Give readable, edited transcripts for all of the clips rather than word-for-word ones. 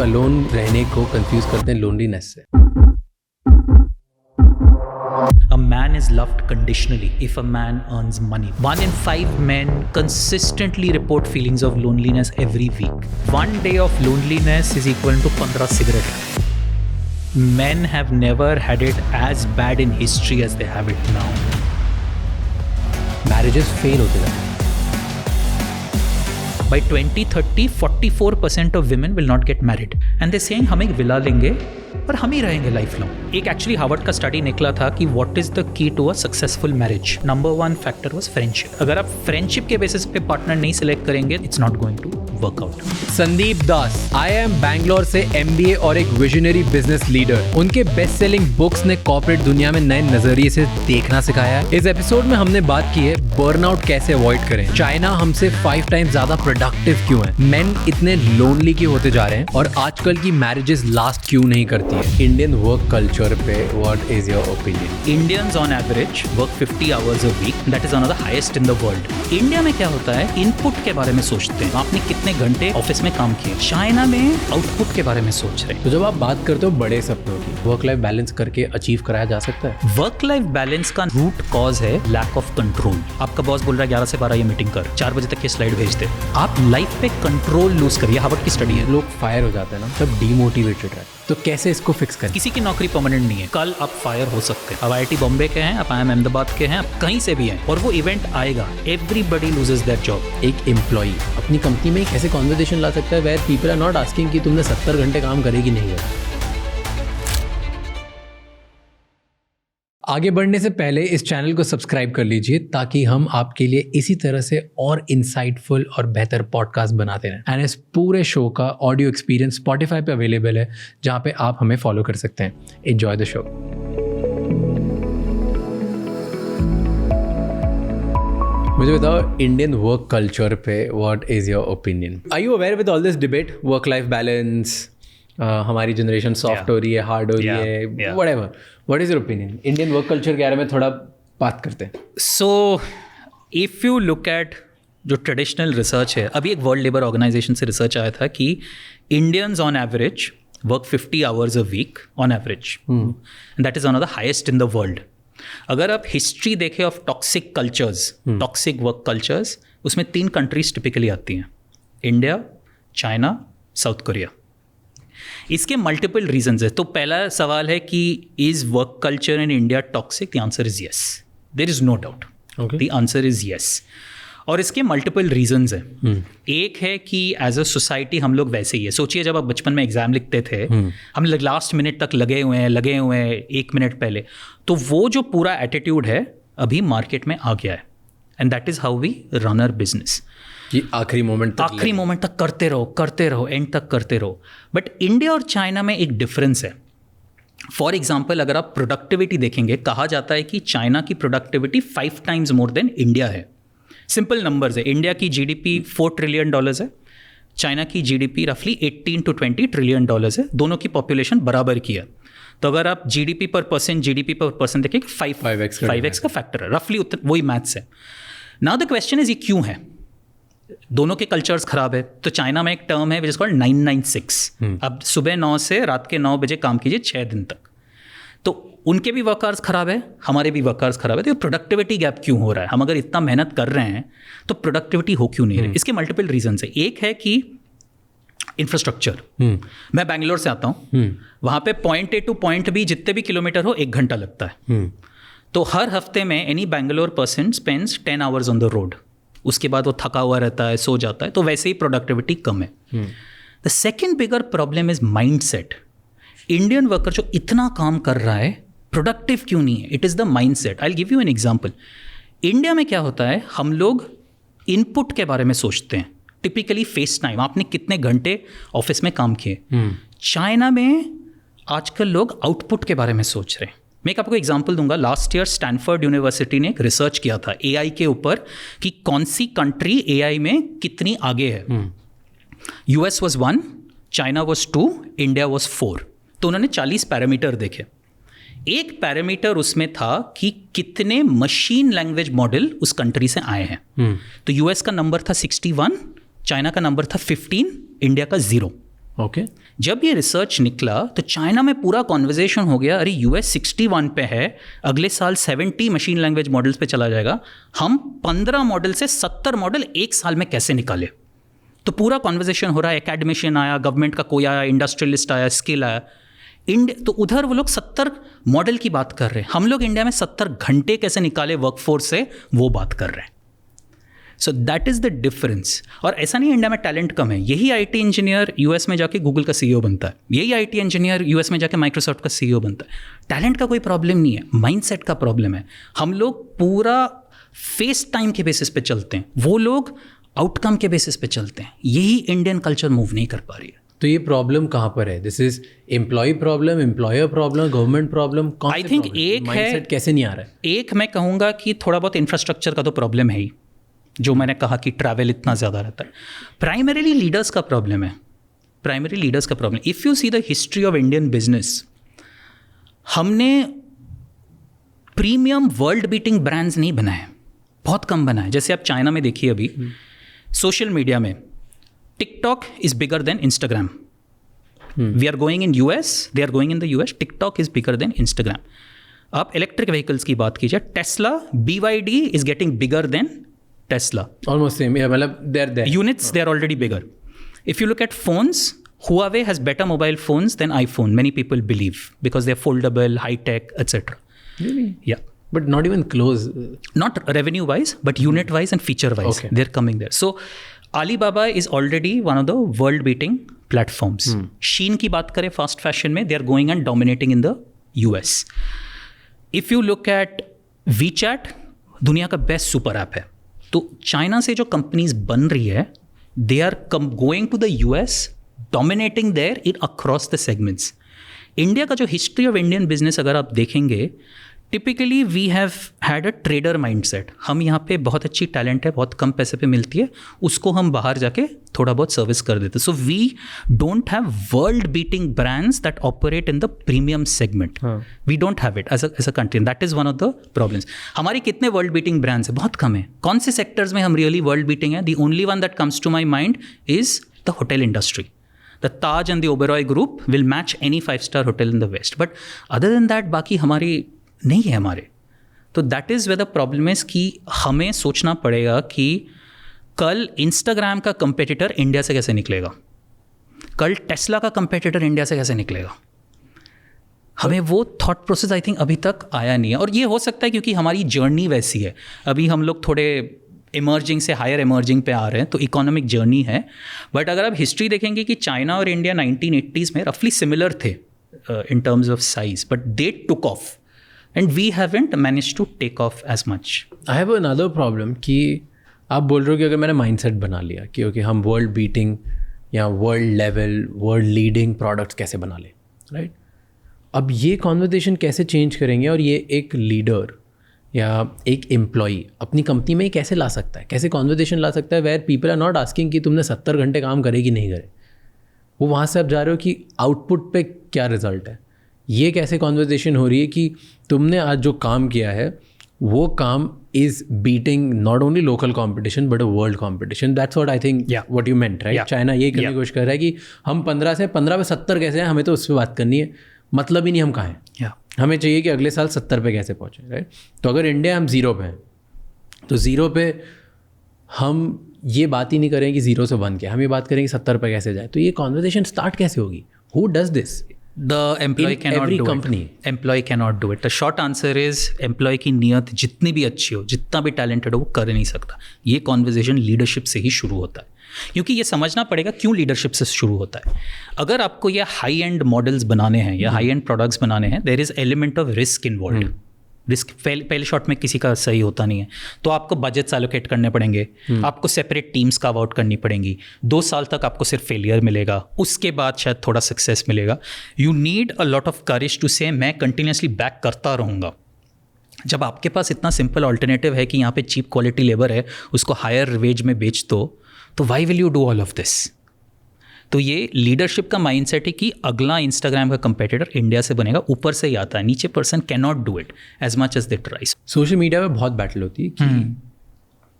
Alone रहने को confuse करते हैं लोनलीनेस से। A man is loved conditionally if a man earns money. 1 in 5 men consistently report feelings of loneliness every week. 1 day of loneliness is equal to 15 cigarettes. Men have never had it as bad in history as they have it now. Marriages fail होते जाते हैं। By 2030, 44% of women will not get married. And they're saying हम एक villa लेंगे और हम ही रहेंगे लाइफ लॉन्ग। एक एक्चुअली हार्वर्ड का स्टडी निकला था कि what is the key to a successful marriage. Number 1 factor was friendship. अगर आप फ्रेंडशिप के बेसिस पे पार्टनर नहीं सिलेक्ट करेंगे, it's not going to work out. Sandeep Das IIM Bangalore से MBA और एक विजनरी बिजनेस लीडर। उनके बेस्ट सेलिंग बुक्स ने कॉर्पोरेट दुनिया में नए नजरिए से देखना सिखाया है। इस एपिसोड में हमने बात की है बर्नआउट कैसे अवॉइड करें, चाइना हमसे 5 टाइम्स ज्यादा प्रोडक्टिव क्यों है, मेन इतने लोनली क्यों होते जा रहे हैं और आजकल की मैरिजेस लास्ट क्यों नहीं करती है। इंडियन वर्क कल्चर पे what is your opinion? Indians on average work 50 hours a week, that is one of the highest in the world. India में क्या होता है, इनपुट के बारे में सोचते हैं, आपने कितने घंटे ऑफिस में काम किए। चाइना में आउटपुट के बारे में सोच रहे हैं। तो जब आप बात करते हो बड़े सपनों की, वर्क लाइफ बैलेंस करके अचीव कराया जा सकता है? वर्क लाइफ बैलेंस का रूट कॉज है लैक ऑफ कंट्रोल। आपका बॉस बोल रहा है 11 से 12 ये मीटिंग कर, 4 बजे तक ये स्लाइड भेज दे। आप लाइफ पे कंट्रोल लूज करिए। हार्वर्ड की स्टडी है। लोग फायर हो जाते हैं ना, सब डीमोटिवेटेड है, तो कैसे इसको फिक्स करें? किसी की नौकरी परमानेंट नहीं है, कल आप फायर हो सकते हैं। अब IIT बॉम्बे के हैं, आप IIM अहमदाबाद के हैं, आप कहीं से भी हैं और वो इवेंट आएगा। Everybody loses their job. एक एम्प्लॉई अपनी कंपनी में एक ऐसे कॉन्वर्सेशन ला सकता है where people are not asking कि तुमने 70 घंटे काम करेगी नहीं है। आगे बढ़ने से पहले इस चैनल को सब्सक्राइब कर लीजिए ताकि हम आपके लिए इसी तरह से और इंसाइटफुल और बेहतर पॉडकास्ट बनाते रहें। एंड इस पूरे शो का ऑडियो एक्सपीरियंस Spotify पे अवेलेबल है, जहाँ पे आप हमें फॉलो कर सकते हैं। Enjoy the show. मुझे बताओ, इंडियन वर्क कल्चर पे what is your opinion? Are you aware with all this debate, work life balance, हमारी जनरेशन सॉफ्ट हो रही है, हार्ड हो रही है, whatever, what is your opinion? Indian work culture के बारे में थोड़ा बात करते हैं। So if you look at जो ट्रेडिशनल रिसर्च है, अभी एक वर्ल्ड लेबर ऑर्गेनाइजेशन से रिसर्च आया था कि Indians on average work 50 hours a week on average, that is one of the highest in the world. अगर आप हिस्ट्री देखें of toxic cultures, toxic work cultures, उसमें 3 कंट्रीज टिपिकली आती हैं, इंडिया, चाइना, साउथ कोरिया। इसके multiple reasons है। तो पहला सवाल है कि is work culture in India toxic? The answer is yes, there is no doubt, the answer is yes. और इसके मल्टीपल रीजंस है। एक है कि एज अ सोसाइटी हम लोग वैसे ही है। सोचिए जब आप बचपन में एग्जाम लिखते थे, हम लास्ट मिनट तक लगे हुए हैं 1 मिनट पहले, तो वो जो पूरा एटीट्यूड है अभी मार्केट में आ गया है। And that is how we run our business. आखिरी मोमेंट तक करते रहो, एंड तक करते रहो। बट इंडिया और चाइना में एक डिफरेंस है। फॉर एग्जाम्पल, अगर आप प्रोडक्टिविटी देखेंगे, कहा जाता है कि चाइना की productivity 5 times more than India है। सिंपल नंबर्स है, इंडिया की GDP $4 ट्रिलियन है, चाइना की GDP रफली 18 to 20 ट्रिलियन है। दोनों की पॉपुलेशन बराबर की है। तो अगर आप GDP पर पर्सन देखें, 5x का फैक्टर है, रफली वही मैथ्स है। नाउ द क्वेश्चन इज, ये क्यों है? दोनों के कल्चर्स खराब है। तो चाइना में एक टर्म है विच इज कॉल्ड 996। अब सुबह 9 से रात के 9 बजे काम कीजिए 6 दिन तक। तो उनके भी वर्क आवर्स खराब है, हमारे भी वर्क आवर्स खराब है। तो ये प्रोडक्टिविटी गैप क्यों हो रहा है? हम अगर इतना मेहनत कर रहे हैं तो प्रोडक्टिविटी हो क्यों नहीं रही? इसके मल्टीपल रीजन है। एक है कि इंफ्रास्ट्रक्चर। मैं बैंगलोर से आता हूँ, वहाँ पे point A to point B जितने भी किलोमीटर हो 1 घंटा लगता है। तो हर हफ्ते में any Bangalore person spends 10 hours on the road. उसके बाद वो थका हुआ रहता है, सो जाता है, तो वैसे ही प्रोडक्टिविटी कम है। The second bigger problem is mind set. Indian worker जो इतना काम कर रहा है, प्रोडक्टिव क्यों नहीं है? It is the mind set. I will give you an example. India में क्या होता है, हम लोग इनपुट के बारे में सोचते हैं, टिपिकली फेस टाइम, आपने कितने घंटे ऑफिस में काम किए। चाइना में आजकल लोग आउटपुट के बारे में सोच रहे हैं। मैं एक आपको एग्जांपल दूंगा। लास्ट ईयर स्टैनफोर्ड यूनिवर्सिटी ने एक रिसर्च किया था AI के ऊपर कि कौन सी कंट्री AI में कितनी आगे है। US was 1, China was 2, India was 4। तो उन्होंने 40 पैरामीटर देखे। एक पैरामीटर उसमें था कि कितने मशीन लैंग्वेज मॉडल उस कंट्री से आए हैं। तो US का नंबर था 61, चाइना का नंबर था 15, इंडिया का 0। ओके जब ये रिसर्च निकला तो चाइना में पूरा कॉन्वर्जेशन हो गया, अरे यूएस 61 पे है, अगले साल 70 मशीन लैंग्वेज मॉडल्स पे चला जाएगा, हम 15 मॉडल से 70 मॉडल एक साल में कैसे निकाले। तो पूरा कॉन्वर्जेशन हो रहा है, एकेडमिशियन आया, गवर्नमेंट का कोई आया, इंडस्ट्रियलिस्ट आया, स्किल आया, तो उधर वो लोग 70 मॉडल की बात कर रहे हैं, हम लोग इंडिया में 70 घंटे कैसे निकाले वर्कफोर्स से वो बात कर रहे हैं। So that is the difference. और ऐसा नहीं इंडिया में टैलेंट कम है, यही आईटी इंजीनियर यूएस में जाके गूगल का सीईओ बनता है, यही आईटी इंजीनियर यूएस में जाके माइक्रोसॉफ्ट का सीईओ बनता है। टैलेंट का कोई प्रॉब्लम नहीं है, माइंडसेट का प्रॉब्लम है। हम लोग पूरा फेस टाइम के बेसिस पे चलते हैं, वो लोग आउटकम के बेसिस पे चलते हैं। यही इंडियन कल्चर मूव नहीं कर पा रही है। तो ये प्रॉब्लम कहाँ पर है? This is employee problem, employer problem, government problem? I think एक है, कैसे नहीं आ रहा है? एक मैं कहूँगा कि थोड़ा बहुत इंफ्रास्ट्रक्चर का तो प्रॉब्लम है ही, जो मैंने कहा कि ट्रैवल इतना ज़्यादा रहता है। प्राइमरीली लीडर्स का प्रॉब्लम है, प्राइमरी लीडर्स का problem. If you see the history of Indian business, हमने प्रीमियम वर्ल्ड बीटिंग ब्रांड्स नहीं बनाए, बहुत कम बनाए। जैसे आप चाइना में देखिए, अभी सोशल मीडिया में TikTok is bigger than Instagram. We are going in US, they are going in the US, TikTok is bigger than Instagram. आप इलेक्ट्रिक व्हीकल्स की बात कीजिए, Tesla BYD is getting bigger than Tesla, almost same, मतलब their units they are already bigger. If you look at phones, Huawei has better mobile phones than iPhone, many people believe, because they're foldable, high tech, etc. Really? Yeah. But not even close. Not revenue wise, but unit wise and feature wise. Okay. They're coming there. So Alibaba is already one of the world beating platforms. Shein की बात करें fast fashion में, they are going and dominating in the US. If you look at WeChat, दुनिया का best super app है। तो China से जो कंपनीज बन रही है, they are going to the US, dominating there in across the segments. India का जो हिस्ट्री ऑफ इंडियन बिजनेस अगर आप देखेंगे, typically we have had a trader mindset. हम यहाँ पे बहुत अच्छी टैलेंट है, बहुत कम पैसे पे मिलती है, उसको हम बाहर जाके थोड़ा बहुत सर्विस कर देते। So we don't have world beating brands that operate in the premium segment. We don't have it as a country, that is one of the problems. हमारी कितने वर्ल्ड बीटिंग ब्रांड्स है? बहुत कम है। कौन से सेक्टर्स में हम रियली वर्ल्ड बीटिंग है? The only one that comes to my mind is the hotel industry. The Taj and the Oberoi group will match any 5-star hotel in the West. But other than that, बाकी हमारी नहीं है हमारे। तो that is where the problem is कि हमें सोचना पड़ेगा कि कल इंस्टाग्राम का कंपेटिटर इंडिया से कैसे निकलेगा, कल टेस्ला का कंपेटिटर इंडिया से कैसे निकलेगा। हमें वो थॉट प्रोसेस आई थिंक अभी तक आया नहीं है। और ये हो सकता है क्योंकि हमारी जर्नी वैसी है, अभी हम लोग थोड़े इमर्जिंग से हायर इमर्जिंग पे आ रहे हैं, तो इकोनॉमिक जर्नी है। बट अगर आप हिस्ट्री देखेंगे कि चाइना और इंडिया 1980s में रफली सिमिलर थे in terms of size, but they took off and we haven't manage to take off as much. I have another problem कि आप बोल रहे हो कि अगर मैंने माइंडसेट बना लिया कि ओके हम वर्ल्ड बीटिंग या world level, world leading products कैसे बना ले, राइट? अब ये कॉन्वर्सेशन कैसे चेंज करेंगे और ये एक लीडर या एक एम्प्लॉई अपनी कंपनी में कैसे ला सकता है, कैसे कॉन्वर्सेशन ला सकता है where people are not asking कि तुमने 70 घंटे काम करे कि नहीं करे, वो वहाँ से आप जा रहे हो कि आउटपुट पे क्या रिजल्ट है। ये कैसे कॉन्वर्सेशन हो रही है कि तुमने आज जो काम किया है वो काम is beating not only local competition but a world competition. That's what I think what you meant, right? China यही करने की कोशिश कर रहा है कि हम 15 पे 70 कैसे हैं, हमें तो उस पर बात करनी है, मतलब ही नहीं हम कहाँ हैं। हमें चाहिए कि अगले साल 70 पे कैसे पहुँचे, राइट? तो अगर इंडिया हम 0 पे हैं तो 0 पे हम ये बात ही नहीं करें कि 0 से 1 के, हम ये बात करें कि 70 पे कैसे जाए। तो ये कॉन्वर्सेशन स्टार्ट कैसे होगी? Who does this? The employee cannot do it. Employee cannot do it. The short answer is employee की नीयत जितनी भी अच्छी हो, जितना भी टैलेंटेड हो, वो कर नहीं सकता। ये कॉन्वर्सेशन लीडरशिप से ही शुरू होता है, क्योंकि ये समझना पड़ेगा क्यों लीडरशिप से शुरू होता है। अगर आपको ये हाई एंड मॉडल्स बनाने हैं या हाई एंड प्रोडक्ट्स बनाने हैं, there is element of risk involve. Risk पहले शॉट में किसी का सही होता नहीं है, तो आपको बजट्स एलोकेट करने पड़ेंगे, आपको सेपरेट टीम्स कार्व आउट करनी पड़ेंगी, 2 साल तक आपको सिर्फ फेलियर मिलेगा, उसके बाद शायद थोड़ा सक्सेस मिलेगा। You need a lot of courage to say मैं कंटिन्यूसली बैक करता रहूँगा। जब आपके पास इतना सिंपल ऑल्टरनेटिव है कि यहाँ पे चीप क्वालिटी लेबर है, उसको हायर वेज में बेच दो, तो why will you do all of this? तो ये लीडरशिप का माइंडसेट है कि अगला इंस्टाग्राम का कंपेटिटर इंडिया से बनेगा, ऊपर से ही आता है, नीचे person can not do it as much as they try. Social media पे बहुत बैटल होती है कि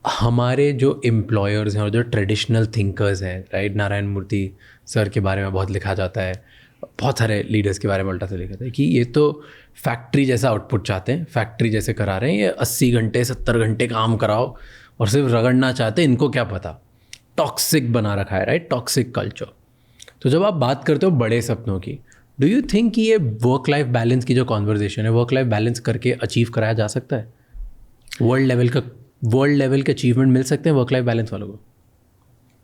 हमारे जो एम्प्लॉयर्स हैं और जो ट्रेडिशनल थिंकर्स हैं, राइट, नारायण मूर्ति सर के बारे में बहुत लिखा जाता है, बहुत सारे लीडर्स के बारे में उल्टा से लिखा था कि ये तो फैक्ट्री जैसा आउटपुट चाहते हैं, फैक्ट्री जैसे करा रहे हैं, ये 80 घंटे 70 घंटे काम कराओ और सिर्फ रगड़ना चाहते हैं, इनको क्या पता। टॉक्सिक बना रखा है, राइट, टॉक्सिक कल्चर। तो जब आप बात करते हो बड़े सपनों की, डू यू थिंक कि ये वर्क लाइफ बैलेंस की जो कॉन्वर्जेशन है, वर्क लाइफ बैलेंस करके अचीव कराया जा सकता है? वर्ल्ड लेवल के अचीवमेंट मिल सकते हैं वर्क लाइफ बैलेंस वालों को?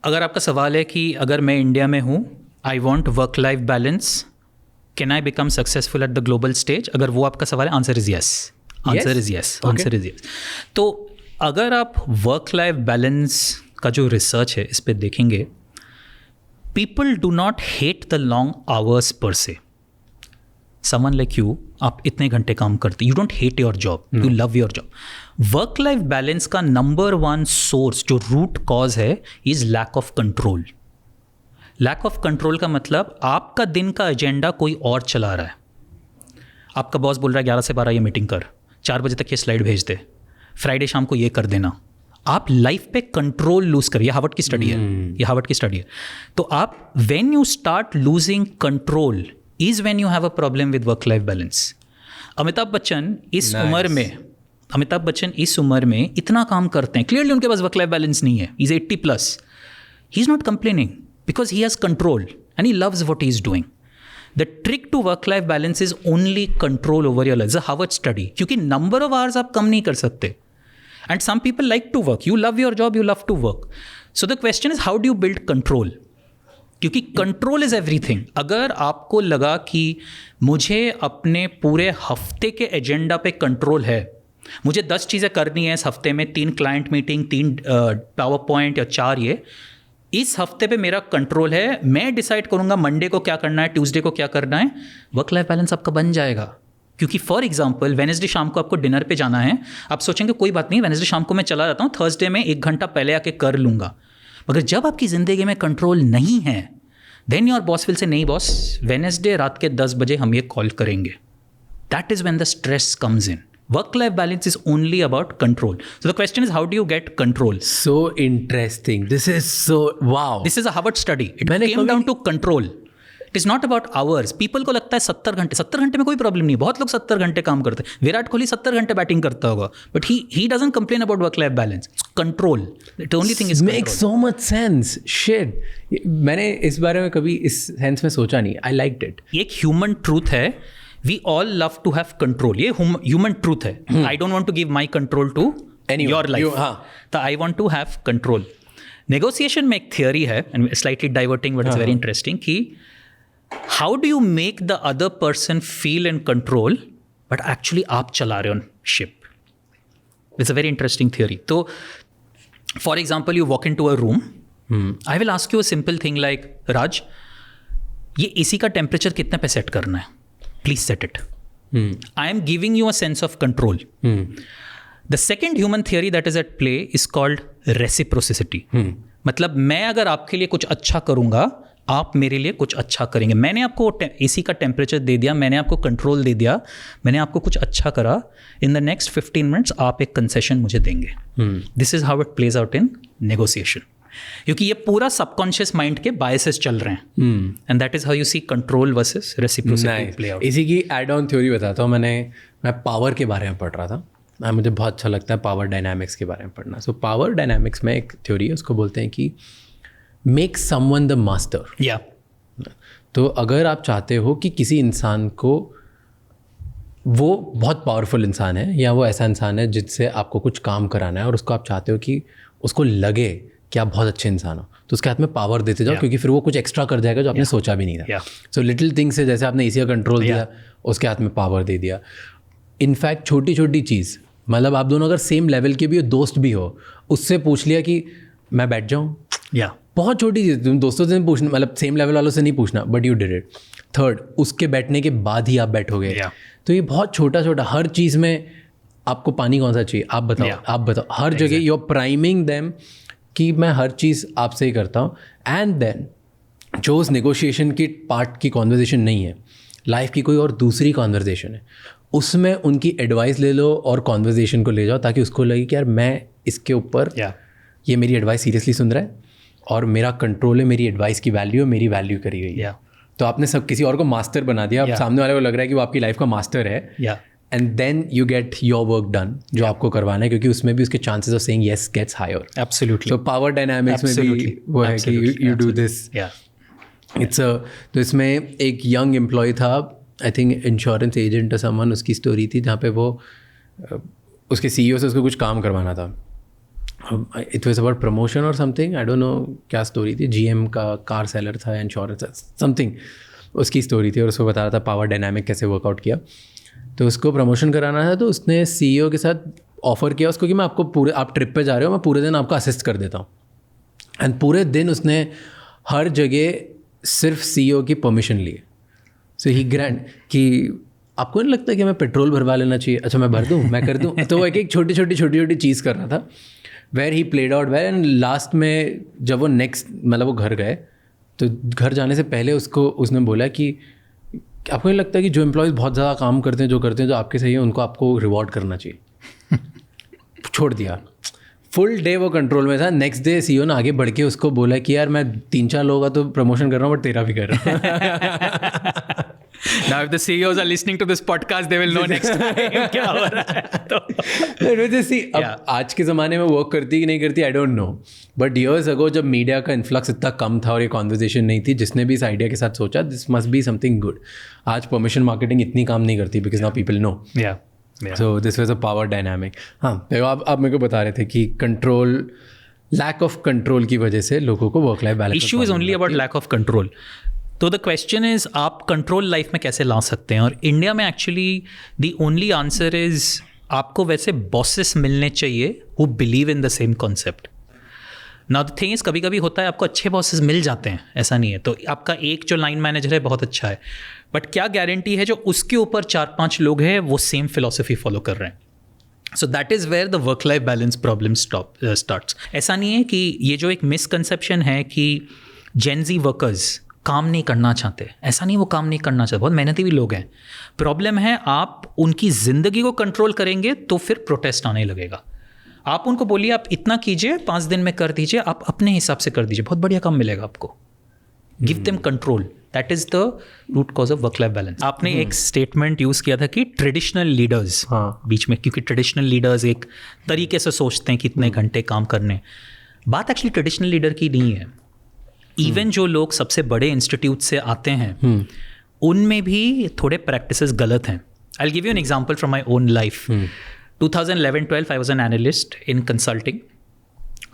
अगर आपका सवाल है कि अगर मैं इंडिया में हूँ, I want work life balance, can I become successful at the global stage, अगर वो आपका सवाल है, answer is yes, answer is yes, answer is yes. तो अगर आप वर्क लाइफ बैलेंस का जो रिसर्च है इस पर देखेंगे, people do not hate the long hours per से। समवन लाइक यू, आप इतने घंटे काम करते, you don't hate your job, you love your job. Work life balance का नंबर 1 सोर्स, जो रूट कॉज है, is lack of control. Lack of control का मतलब आपका दिन का एजेंडा कोई और चला रहा है। आपका बॉस बोल रहा है 11 से 12 ये मीटिंग कर, 4 बजे तक ये स्लाइड भेज दे, फ्राइडे शाम को ये कर देना। आप लाइफ पे कंट्रोल लूज करिए। ये हार्वर्ड की स्टडी है, ये हार्वर्ड की स्टडी है। तो आप when you start losing control is when you have a problem with work life balance. Amitabh Bachchan इस उम्र में इतना काम करते हैं, क्लियरली उनके पास वर्क लाइफ बैलेंस नहीं है। He is 80+, he is not complaining because he has control and he loves what he is doing. The trick to work life balance is only control over your life. Harvard study, क्योंकि number of hours आप कम नहीं कर सकते। And some people like to work. You love your job, you love to work. So the question is, how do you build control? क्योंकि control is everything. अगर आपको लगा कि मुझे अपने पूरे हफ्ते के एजेंडा पे कंट्रोल है, मुझे 10 चीज़ें करनी है इस हफ्ते में, 3 क्लाइंट मीटिंग, 3 पावर पॉइंट या 4 ये, इस हफ्ते पे मेरा कंट्रोल है, मैं डिसाइड करूँगा मंडे को क्या करना है, ट्यूसडे को क्या करना है, वर्क लाइफ बैलेंस आपका बन जाएगा। क्योंकि फॉर एग्जाम्पल वेडनेसडे शाम को आपको डिनर पे जाना है, आप सोचेंगे कोई बात नहीं, वेडनेसडे शाम को मैं चला जाता हूँ, थर्सडे में 1 घंटा पहले आके कर लूँगा। मगर जब आपकी ज़िंदगी में कंट्रोल नहीं है, then your boss will say, नहीं बॉस, वेडनेसडे रात के 10 बजे हम ये कॉल करेंगे। That is when the stress comes in. Work life balance is only about control. So the question is, how do you get control? So interesting. This is so wow. This is a Harvard study. It came down to control. It is not about hours. People को लगता है 70 घंटे में कोई problem नहीं, बहुत लोग 70 घंटे काम करते हैं। विराट कोहली 70 घंटे बैटिंग करता होगा, but he doesn't complain about work life balance. It's control. The only thing is control. Makes so much sense. Shit. मैंने इस बारे में कभी इस सेंस में सोचा नहीं. I liked it. ये एक ह्यूमन ट्रूथ है. We all love to have control. ये ह्यूमन ट्रूथ है. I don't want to give my control to your life. तो I want to have control. Negotiation में एक theory है, and slightly diverting, but it's very interesting, कि how do you make the other person feel in control, but actually आप चला रहे हो ship. It's a very interesting theory. तो for example, you walk into a room. I will ask you a simple thing like, Raj, ये AC का temperature कितने पे set करना है? Please set it. I am giving you a sense of control. The second human theory that is at play is called reciprocity. मतलब मैं अगर आपके लिए कुछ अच्छा करूँगा, आप मेरे लिए कुछ अच्छा करेंगे। मैंने आपको AC का टेम्परेचर दे दिया, मैंने आपको कंट्रोल दे दिया, मैंने आपको कुछ अच्छा करा, इन द नेक्स्ट 15 मिनट्स आप एक कंसेशन मुझे देंगे। This is how it plays out in negotiation. क्योंकि ये पूरा सबकॉन्शियस माइंड के बायसेस चल रहे हैं, and that is how you see control versus reciprocity play out. इसी की एड ऑन थ्योरी बताता हूँ। मैं पावर के बारे में पढ़ रहा था, मुझे बहुत अच्छा लगता है पावर डायनामिक्स के बारे में पढ़ना। सो पावर डायनामिक्स में एक थ्योरी है, उसको बोलते हैं कि मेक समवन द मास्टर। या तो अगर आप चाहते हो कि किसी इंसान को, वो बहुत पावरफुल इंसान है या वो ऐसा इंसान है जिससे आपको कुछ काम कराना है और उसको आप चाहते हो कि उसको लगे कि आप बहुत अच्छे इंसान हो, तो उसके हाथ में पावर देते जाओ, क्योंकि फिर वो कुछ एक्स्ट्रा कर जाएगा जो आपने सोचा भी नहीं था। सो लिटिल थिंग्स से, जैसे आपने एसी का कंट्रोल दिया, उसके हाथ में पावर दे दिया। इनफैक्ट छोटी छोटी चीज़, मतलब आप दोनों अगर सेम लेवल के भी हो, दोस्त भी हो, उससे पूछ लिया कि मैं बैठ जाऊँ, बहुत छोटी चीज़, तुम दोस्तों से पूछना, मतलब सेम लेवल वालों से नहीं पूछना, but you did it. Third, उसके बैठने के बाद ही आप बैठोगे। तो ये बहुत छोटा छोटा, हर चीज़ में आपको पानी कौन सा चाहिए आप बताओ, हर जगह यू आर प्राइमिंग देम कि मैं हर चीज़ आपसे ही करता हूँ। एंड देन जो उस नेगोशिएशन की पार्ट की कॉन्वर्जेशन नहीं है, लाइफ की कोई और दूसरी कॉन्वर्जेशन है, उसमें उनकी एडवाइस ले लो और कॉन्वर्जेशन को ले जाओ, ताकि उसको लगे कि यार मैं इसके ऊपर Yeah. ये मेरी एडवाइस सीरियसली सुन रहा है और मेरा कंट्रोल है, मेरी एडवाइस की वैल्यू है, मेरी वैल्यू करी गई है। Yeah. तो आपने सब किसी और को मास्टर बना दिया, अब Yeah. सामने वाले को लग रहा है कि वो आपकी लाइफ का मास्टर है, Yeah. And then you get your work done जो आपको करवाना है, क्योंकि उसमें भी उसके chances of saying yes gets higher. Absolutely. तो पावर डायनामिक्स में भी Absolutely. वो है कि Absolutely. You do this. Yeah. तो इसमें एक यंग एम्प्लॉय था, I think insurance agent someone, उसकी स्टोरी थी जहाँ पे वो उसके सीईओ से उसको कुछ काम करवाना था। इट वॉज अबाउट प्रमोशन और समथिंग, आई डोंट नो क्या स्टोरी थी, जीएम का कार सेलर था, इंश्योरेंस समथिंग उसकी स्टोरी थी, और उसको बता रहा था पावर डायनामिक कैसे वर्कआउट किया। तो उसको प्रमोशन कराना था, तो उसने सीईओ के साथ ऑफर किया उसको कि मैं आपको पूरे, आप ट्रिप पे जा रहे हो, मैं पूरे दिन आपको असिस्ट कर देता हूँ। एंड पूरे दिन उसने हर जगह सिर्फ सीईओ की परमिशन ली। सो ही ग्रैंड कि आपको नहीं लगता कि मैं पेट्रोल भरवा लेना चाहिए, अच्छा मैं भर दूँ, मैं कर दूँ। तो वो एक छोटी छोटी चीज़ कर रहा था, where he played out well. And last में जब वो नेक्स्ट मतलब वो घर गए, तो घर जाने से पहले उसने बोला कि आपको नहीं लगता कि जो एम्प्लॉयज़ बहुत ज़्यादा काम करते हैं, जो आपके सही है, उनको आपको रिवॉर्ड करना चाहिए। छोड़ दिया, फुल डे वो कंट्रोल में था। नेक्स्ट डे सीईओ ने आगे बढ़ के उसको बोला कि यार मैं 3-4 लोगों का तो प्रमोशन कर रहा हूँ, बट तेरा भी कर रहा हूँ। Now if the CEOs are listening to this podcast, they will know next time क्या हो रहा है। तो अब आज के ज़माने में वर्क करती कि नहीं करती, I don't know, but years ago जब मीडिया का इन्फ्लक्स इतना कम था और ये कॉन्वर्जेशन नहीं थी, जिसने भी इस आइडिया के साथ सोचा this must be something good. आज परमिशन मार्केटिंग इतनी काम नहीं करती, because now people know. So this was a power dynamic. हाँ, तो आप मेरे को बता रहे थे कि कंट्रोल, लैक ऑफ कंट्रोल की वजह से लोगों को work life balance, issue is only about lack of control. तो द क्वेश्चन इज आप कंट्रोल लाइफ में कैसे ला सकते हैं, और इंडिया में actually the only answer is आपको वैसे बॉसेस मिलने चाहिए who believe in the same concept. Now the thing is कभी कभी होता है आपको अच्छे बॉसेस मिल जाते हैं, ऐसा नहीं है, तो आपका एक जो लाइन मैनेजर है बहुत अच्छा है, बट क्या गारंटी है जो उसके ऊपर 4-5 लोग हैं वो सेम फिलॉसफी फॉलो कर रहे हैं। So that is where the work life balance problem starts. ऐसा नहीं है कि ये जो एक मिसकंसेप्शन है कि जेन ज़ी वर्कर्स काम नहीं करना चाहते, ऐसा नहीं, वो काम नहीं करना चाहते, बहुत मेहनती भी लोग हैं। प्रॉब्लम है आप उनकी ज़िंदगी को कंट्रोल करेंगे तो फिर प्रोटेस्ट आने लगेगा। आप उनको बोलिए आप इतना कीजिए, 5 दिन में कर दीजिए, आप अपने हिसाब से कर दीजिए, बहुत बढ़िया काम मिलेगा आपको। Give them control, that is the root cause of work life balance. आपने एक स्टेटमेंट यूज़ किया था कि ट्रेडिशनल लीडर्स, हाँ, बीच में, क्योंकि ट्रेडिशनल लीडर्स एक तरीके से सोचते हैं कि इतने घंटे काम करने, बात एक्चुअली ट्रेडिशनल लीडर की नहीं है। इवन जो लोग सबसे बड़े इंस्टीट्यूट से आते हैं उनमें भी थोड़े प्रैक्टिसेस गलत हैं। I will give you an example from my own life. 2011-12 I was an analyst in consulting.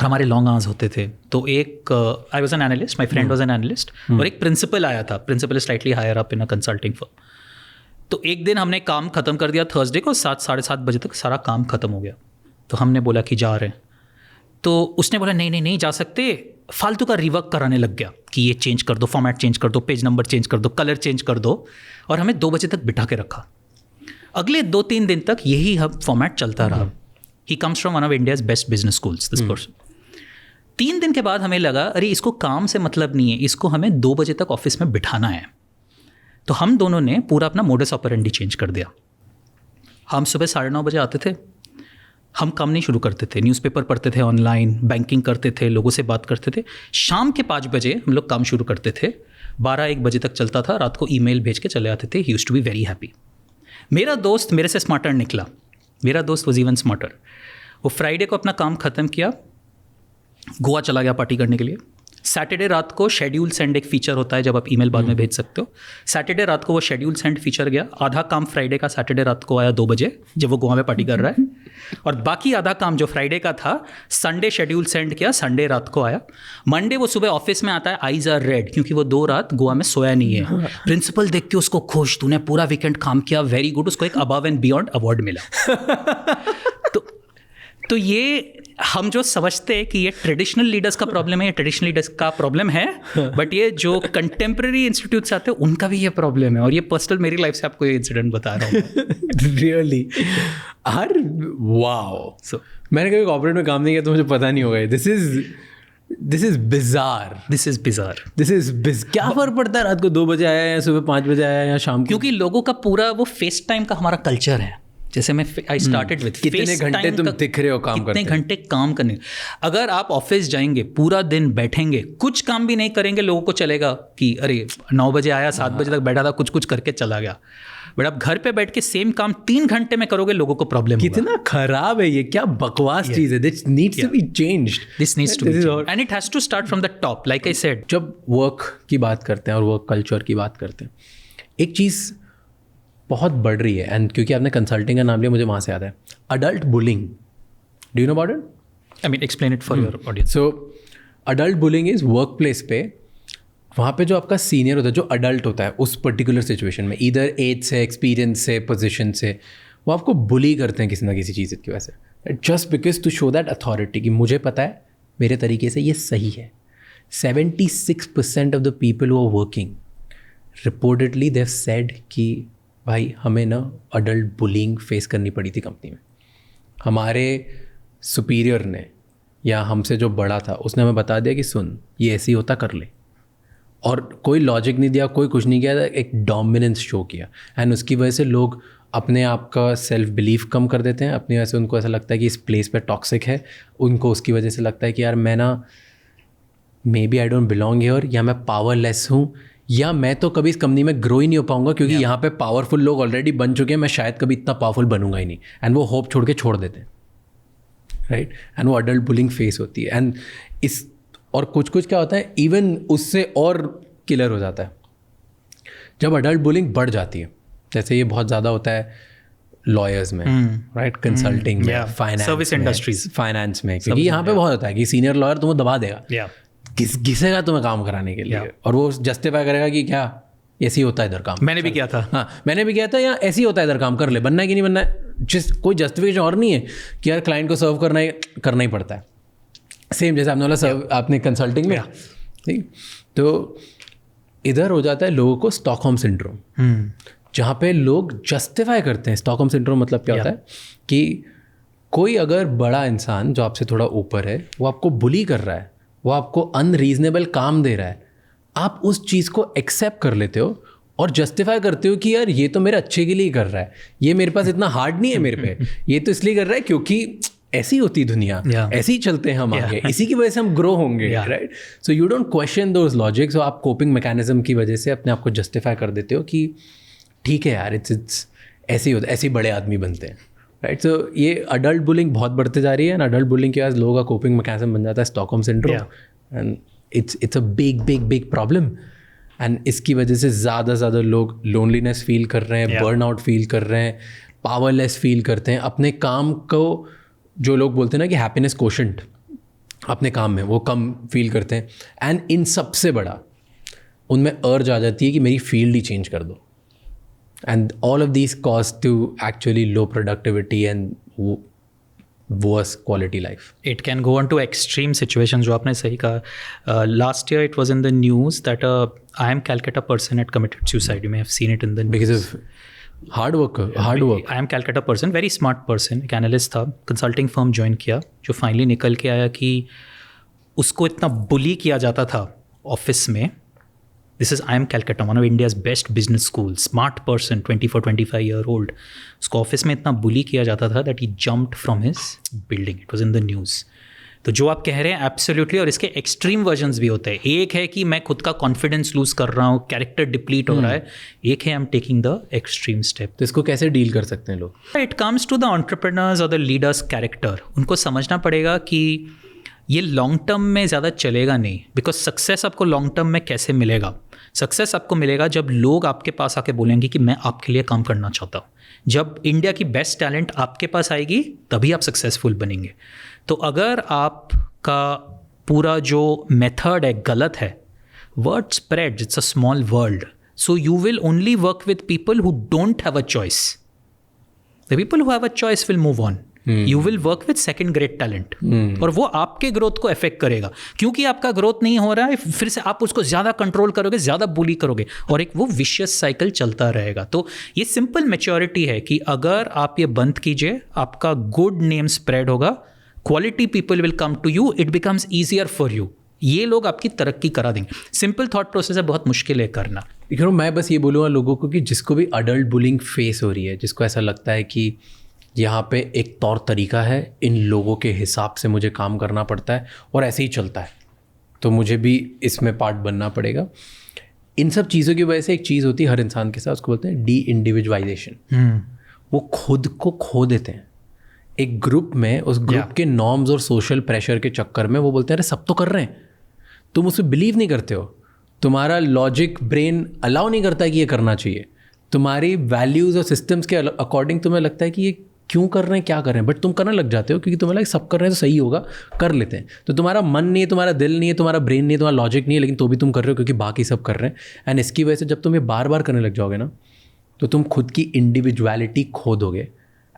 हमारे लॉन्ग आवर्स होते थे, तो एक I was an analyst, my friend was an analyst, और एक प्रिंसिपल आया था। Principal slightly higher up in a consulting firm. तो एक दिन हमने काम खत्म कर दिया थर्सडे को, 7-7:30 बजे तक सारा काम खत्म हो गया। तो हमने बोला कि जा रहे हैं, तो उसने बोला नहीं जा सकते, फालतू का रिवर्क कराने लग गया कि ये चेंज कर दो, फॉर्मेट चेंज कर दो, पेज नंबर चेंज कर दो, कलर चेंज कर दो, और हमें 2 बजे तक बिठा के रखा। अगले 2-3 दिन तक यही हम फॉर्मेट चलता रहा। He comes from one of India's best business schools, this person. 3 दिन के बाद हमें लगा अरे इसको काम से मतलब नहीं है, इसको हमें 2 बजे तक ऑफिस में बिठाना है। तो हम दोनों ने पूरा अपना मोडस ऑपरेंडी चेंज कर दिया। हम सुबह 9:30 बजे आते थे, हम काम नहीं शुरू करते थे, न्यूज़पेपर पढ़ते थे, ऑनलाइन बैंकिंग करते थे, लोगों से बात करते थे। शाम के 5 बजे हम लोग काम शुरू करते थे, 12-1 बजे तक चलता था। रात को ईमेल भेज के चले आते थे। He used to be very happy. मेरा दोस्त मेरे से स्मार्टर निकला, मेरा दोस्त वाज इवन स्मार्टर। वो फ्राइडे को अपना काम ख़त्म किया, गोवा चला गया पार्टी करने के लिए। सैटरडे रात को शेड्यूल सेंड एक फीचर होता है जब आप ईमेल बाद में भेज सकते हो। सैटरडे रात को वो शेड्यूल सेंड फीचर गया। आधा काम फ्राइडे का सैटरडे रात को आया 2 बजे जब वो गोवा में पार्टी कर रहा है, और बाकी आधा काम जो फ्राइडे का था संडे शेड्यूल सेंड किया, संडे रात को आया। मंडे वो सुबह ऑफिस में आता है, आईज आर रेड, क्योंकि वो 2 रात गोवा में सोया नहीं है। प्रिंसिपल देख के उसको खुश, तूने पूरा वीकेंड काम किया, वेरी गुड। उसको एक अबव एंड बियॉन्ड अवार्ड मिला। तो ये हम जो समझते हैं कि ये ट्रेडिशनल लीडर्स का प्रॉब्लम है, ये ट्रेडिशनल लीडर्स का प्रॉब्लम है, बट ये जो कंटेम्प्रेरी इंस्टीट्यूट से आते हैं उनका भी ये प्रॉब्लम है। और ये पर्सनल मेरी लाइफ से आपको ये इंसिडेंट बता रहा हूँ। रियली हर वाओ। सो मैंने कभी कॉर्पोरेट में काम नहीं किया तो मुझे पता नहीं होगा। This is bizarre. क्या फर्क पड़ता है रात को 2 बजे आया या सुबह 5 बजे आया या शाम को? क्योंकि लोगों का पूरा वो फेस टाइम का हमारा कल्चर है। जैसे मैं आई स्टार्टेड विथ कितने घंटे तुम दिख रहे हो काम करते, कितने घंटे काम करने। अगर आप ऑफिस जाएंगे, पूरा दिन बैठेंगे, कुछ काम भी नहीं करेंगे, लोगों को चलेगा कि अरे 9 बजे आया, 7 बजे तक बैठा था, कुछ करके चला गया। बट आप घर पे बैठ के सेम काम 3 घंटे में करोगे, लोगों को प्रॉब्लम होगा। कितना खराब है ये, क्या बकवास चीज है। This needs to be changed, this needs to be changed and it has to start from the top. Like I said, जब वर्क की बात करते हैं और वर्क कल्चर की बात करते हैं, एक चीज़ बहुत बढ़ रही है, एंड क्योंकि आपने कंसल्टिंग का नाम लिया, मुझे वहाँ से आता है adult bullying. Do you know about it? I mean explain it for your audience. So adult bullying is work place पे, वहाँ पे जो आपका सीनियर होता है, जो अडल्ट होता है उस पर्टिकुलर सिचुएशन में, इधर एज से, एक्सपीरियंस से, पोजिशन से, वो आपको बुली करते हैं किसी ना किसी चीज़ की वजह से, just because to show that authority कि मुझे पता है, मेरे तरीके से ये सही है। 76% of the people who are working reportedly they have said कि भाई हमें ना अडल्ट बुलिंग फेस करनी पड़ी थी कंपनी में। हमारे सुपीरियर ने या हमसे जो बड़ा था उसने हमें बता दिया कि सुन ये ऐसे ही होता, कर ले, और कोई लॉजिक नहीं दिया, कोई कुछ नहीं किया, एक डोमिनेंस शो किया, एंड उसकी वजह से लोग अपने आप का सेल्फ बिलीफ कम कर देते हैं। अपनी वजह से उनको ऐसा लगता है कि इस प्लेस पे टॉक्सिक है, उनको उसकी वजह से लगता है कि यार मैं ना maybe I don't belong here, या मैं पावरलेस हूँ, या मैं तो कभी इस कंपनी में ग्रो ही नहीं हो पाऊंगा क्योंकि यहाँ पे पावरफुल लोग ऑलरेडी बन चुके हैं, मैं शायद कभी इतना पावरफुल बनूंगा ही नहीं, एंड वो होप छोड़ के छोड़ देते हैं, राइट। एंड वो अडल्ट बुलिंग फेस होती है, एंड इस और कुछ क्या होता है, इवन उससे और किलर हो जाता है जब अडल्ट बुलिंग बढ़ जाती है। जैसे ये बहुत ज़्यादा होता है लॉयर्स में, राइट, कंसल्टिंग में, फाइनेंस, सर्विस इंडस्ट्रीज, फाइनेंस में, क्योंकि यहाँ पे बहुत होता है कि सीनियर लॉयर तुम्हें दबा देगा, घिसेगा तुम्हें काम कराने के लिए, और वो जस्टिफाई करेगा कि क्या ऐसे ही होता है इधर काम, मैंने भी किया था, हाँ मैंने भी किया था, या ऐसे ही होता है इधर काम, कर ले, बनना है कि नहीं बनना है, कोई जस्टिफिकेशन और नहीं है कि यार क्लाइंट को सर्व करना ही पड़ता है। सेम जैसे आपने बोला सर्व, आपने कंसल्टिंग में, ठीक, तो इधर हो जाता है लोगों को स्टॉकहोम सिंड्रोम, जहाँ पे लोग जस्टिफाई करते हैं। स्टॉकहोम सिंड्रोम मतलब क्या होता है कि कोई अगर बड़ा इंसान जो आपसे थोड़ा ऊपर है, वो आपको बुली कर रहा है, वो आपको अनरीजनेबल काम दे रहा है, आप उस चीज़ को एक्सेप्ट कर लेते हो और जस्टिफाई करते हो कि यार ये तो मेरे अच्छे के लिए कर रहा है, ये मेरे पास इतना हार्ड नहीं है मेरे पे, ये तो इसलिए कर रहा है क्योंकि ऐसी होती दुनिया, ऐसे ही चलते हैं हम आगे, इसी की वजह से हम ग्रो होंगे, right. So you don't question those logics, आप कोपिंग मैकेनिज्म की वजह से अपने आप को जस्टिफाई कर देते हो कि ठीक है यार, इट्स ऐसे ही होता है, ऐसे ही बड़े आदमी बनते हैं, राइट। सो ये अडल्ट बुलिंग बहुत बढ़ते जा रही है, एंड अडल्ट बुलिंग के बाद लोगों का कोपिंग मैकेनिज्म बन जाता है Stockholm syndrome, and it's a big problem. And इसकी वजह से ज़्यादा लोग लोनलीनेस फील कर रहे हैं, बर्नआउट फील कर रहे हैं, पावरलेस फील करते हैं, अपने काम को, जो लोग बोलते हैं ना कि हैप्पीनेस कोशेंट अपने काम में, वो कम फील करते हैं। एंड इन सबसे बड़ा उनमें अर्ज आ जाती है कि मेरी फील्ड ही चेंज कर दो, and all of these cause to actually low productivity and worse quality life. It can go on to extreme situations, जो आपने सही कहा. Last year it was in the news that a IIM Calcutta person had committed suicide. You may have seen it in the news. Because of hard work. IIM Calcutta person, very smart person, एक analyst था, consulting firm join किया, जो finally निकल के आया कि उसको इतना बुली किया जाता था ऑफिस में. This is IIM Calcutta, one of India's best business schools. Smart person, 24-25-year-old. उसको ऑफिस में इतना बुली किया जाता था that he jumped from his building. It was in the news. तो जो आप कह रहे हैं एब्सोल्युटली, और इसके एक्सट्रीम वर्जन्स भी होते हैं. एक है कि मैं खुद का कॉन्फिडेंस लूज कर रहा हूँ, कैरेक्टर डिप्लीट हो रहा है. एक है I am taking the extreme step. तो इसको कैसे डील कर सकते हैं लोग? It comes to the entrepreneurs और द लीडर्स कैरेक्टर. उनको समझना पड़ेगा कि ये लॉन्ग टर्म में ज़्यादा चलेगा नहीं, बिकॉज सक्सेस आपको लॉन्ग टर्म में कैसे मिलेगा? सक्सेस आपको मिलेगा जब लोग आपके पास आके बोलेंगे कि मैं आपके लिए काम करना चाहता हूँ. जब इंडिया की बेस्ट टैलेंट आपके पास आएगी तभी आप सक्सेसफुल बनेंगे. तो अगर आपका पूरा जो मेथड है गलत है, word spreads, it's a small world, so you will only work with people who don't have a choice. The people who have a choice will move on. You will work with second grade talent, और वो आपके growth को affect करेगा. क्योंकि आपका growth नहीं हो रहा है, फिर से आप उसको ज़्यादा कंट्रोल करोगे, ज़्यादा बुली करोगे, और एक वो विशियस साइकिल चलता रहेगा. तो ये सिंपल मैच्योरिटी है कि अगर आप ये बंद कीजिए, आपका गुड नेम स्प्रेड होगा, quality people will come to you, it becomes easier for you. ये लोग आपकी तरक्की करा देंगे. सिंपल थॉट प्रोसेस है, बहुत मुश्किल है करना. मैं बस ये बोलूँगा लोगों को कि जिसको भी अडल्ट बुलिंग फेस हो रही है, जिसको ऐसा लगता है कि यहाँ पे एक तौर तरीका है, इन लोगों के हिसाब से मुझे काम करना पड़ता है और ऐसे ही चलता है, तो मुझे भी इसमें पार्ट बनना पड़ेगा। इन सब चीज़ों की वजह से एक चीज़ होती है हर इंसान के साथ, उसको बोलते हैं डी इंडिविजुअलाइजेशन। वो खुद को खो देते हैं एक ग्रुप में, उस ग्रुप के नॉर्म्स और सोशल प्रेशर के चक्कर में। वो बोलते हैं अरे सब तो कर रहे हैं, तुम उसमें बिलीव नहीं करते हो, तुम्हारा लॉजिक ब्रेन अलाउ नहीं करता है कि ये करना चाहिए, तुम्हारी वैल्यूज़ और सिस्टम्स के अकॉर्डिंग तुम्हें लगता है कि ये क्यों कर रहे हैं, क्या कर रहे हैं, बट तुम करने लग जाते हो क्योंकि तुम्हें लगा सब कर रहे हैं तो सही होगा, कर लेते हैं। तो तुम्हारा मन नहीं है, तुम्हारा दिल नहीं है, तुम्हारा ब्रेन नहीं है, तुम्हारा लॉजिक नहीं है, लेकिन तो भी तुम कर रहे हो क्योंकि बाकी सब कर रहे हैं। एंड इसकी वजह से जब तुम ये बार बार करने लग जाओगे ना, तो तुम खुद की इंडिविजुअलिटी खो दोगे।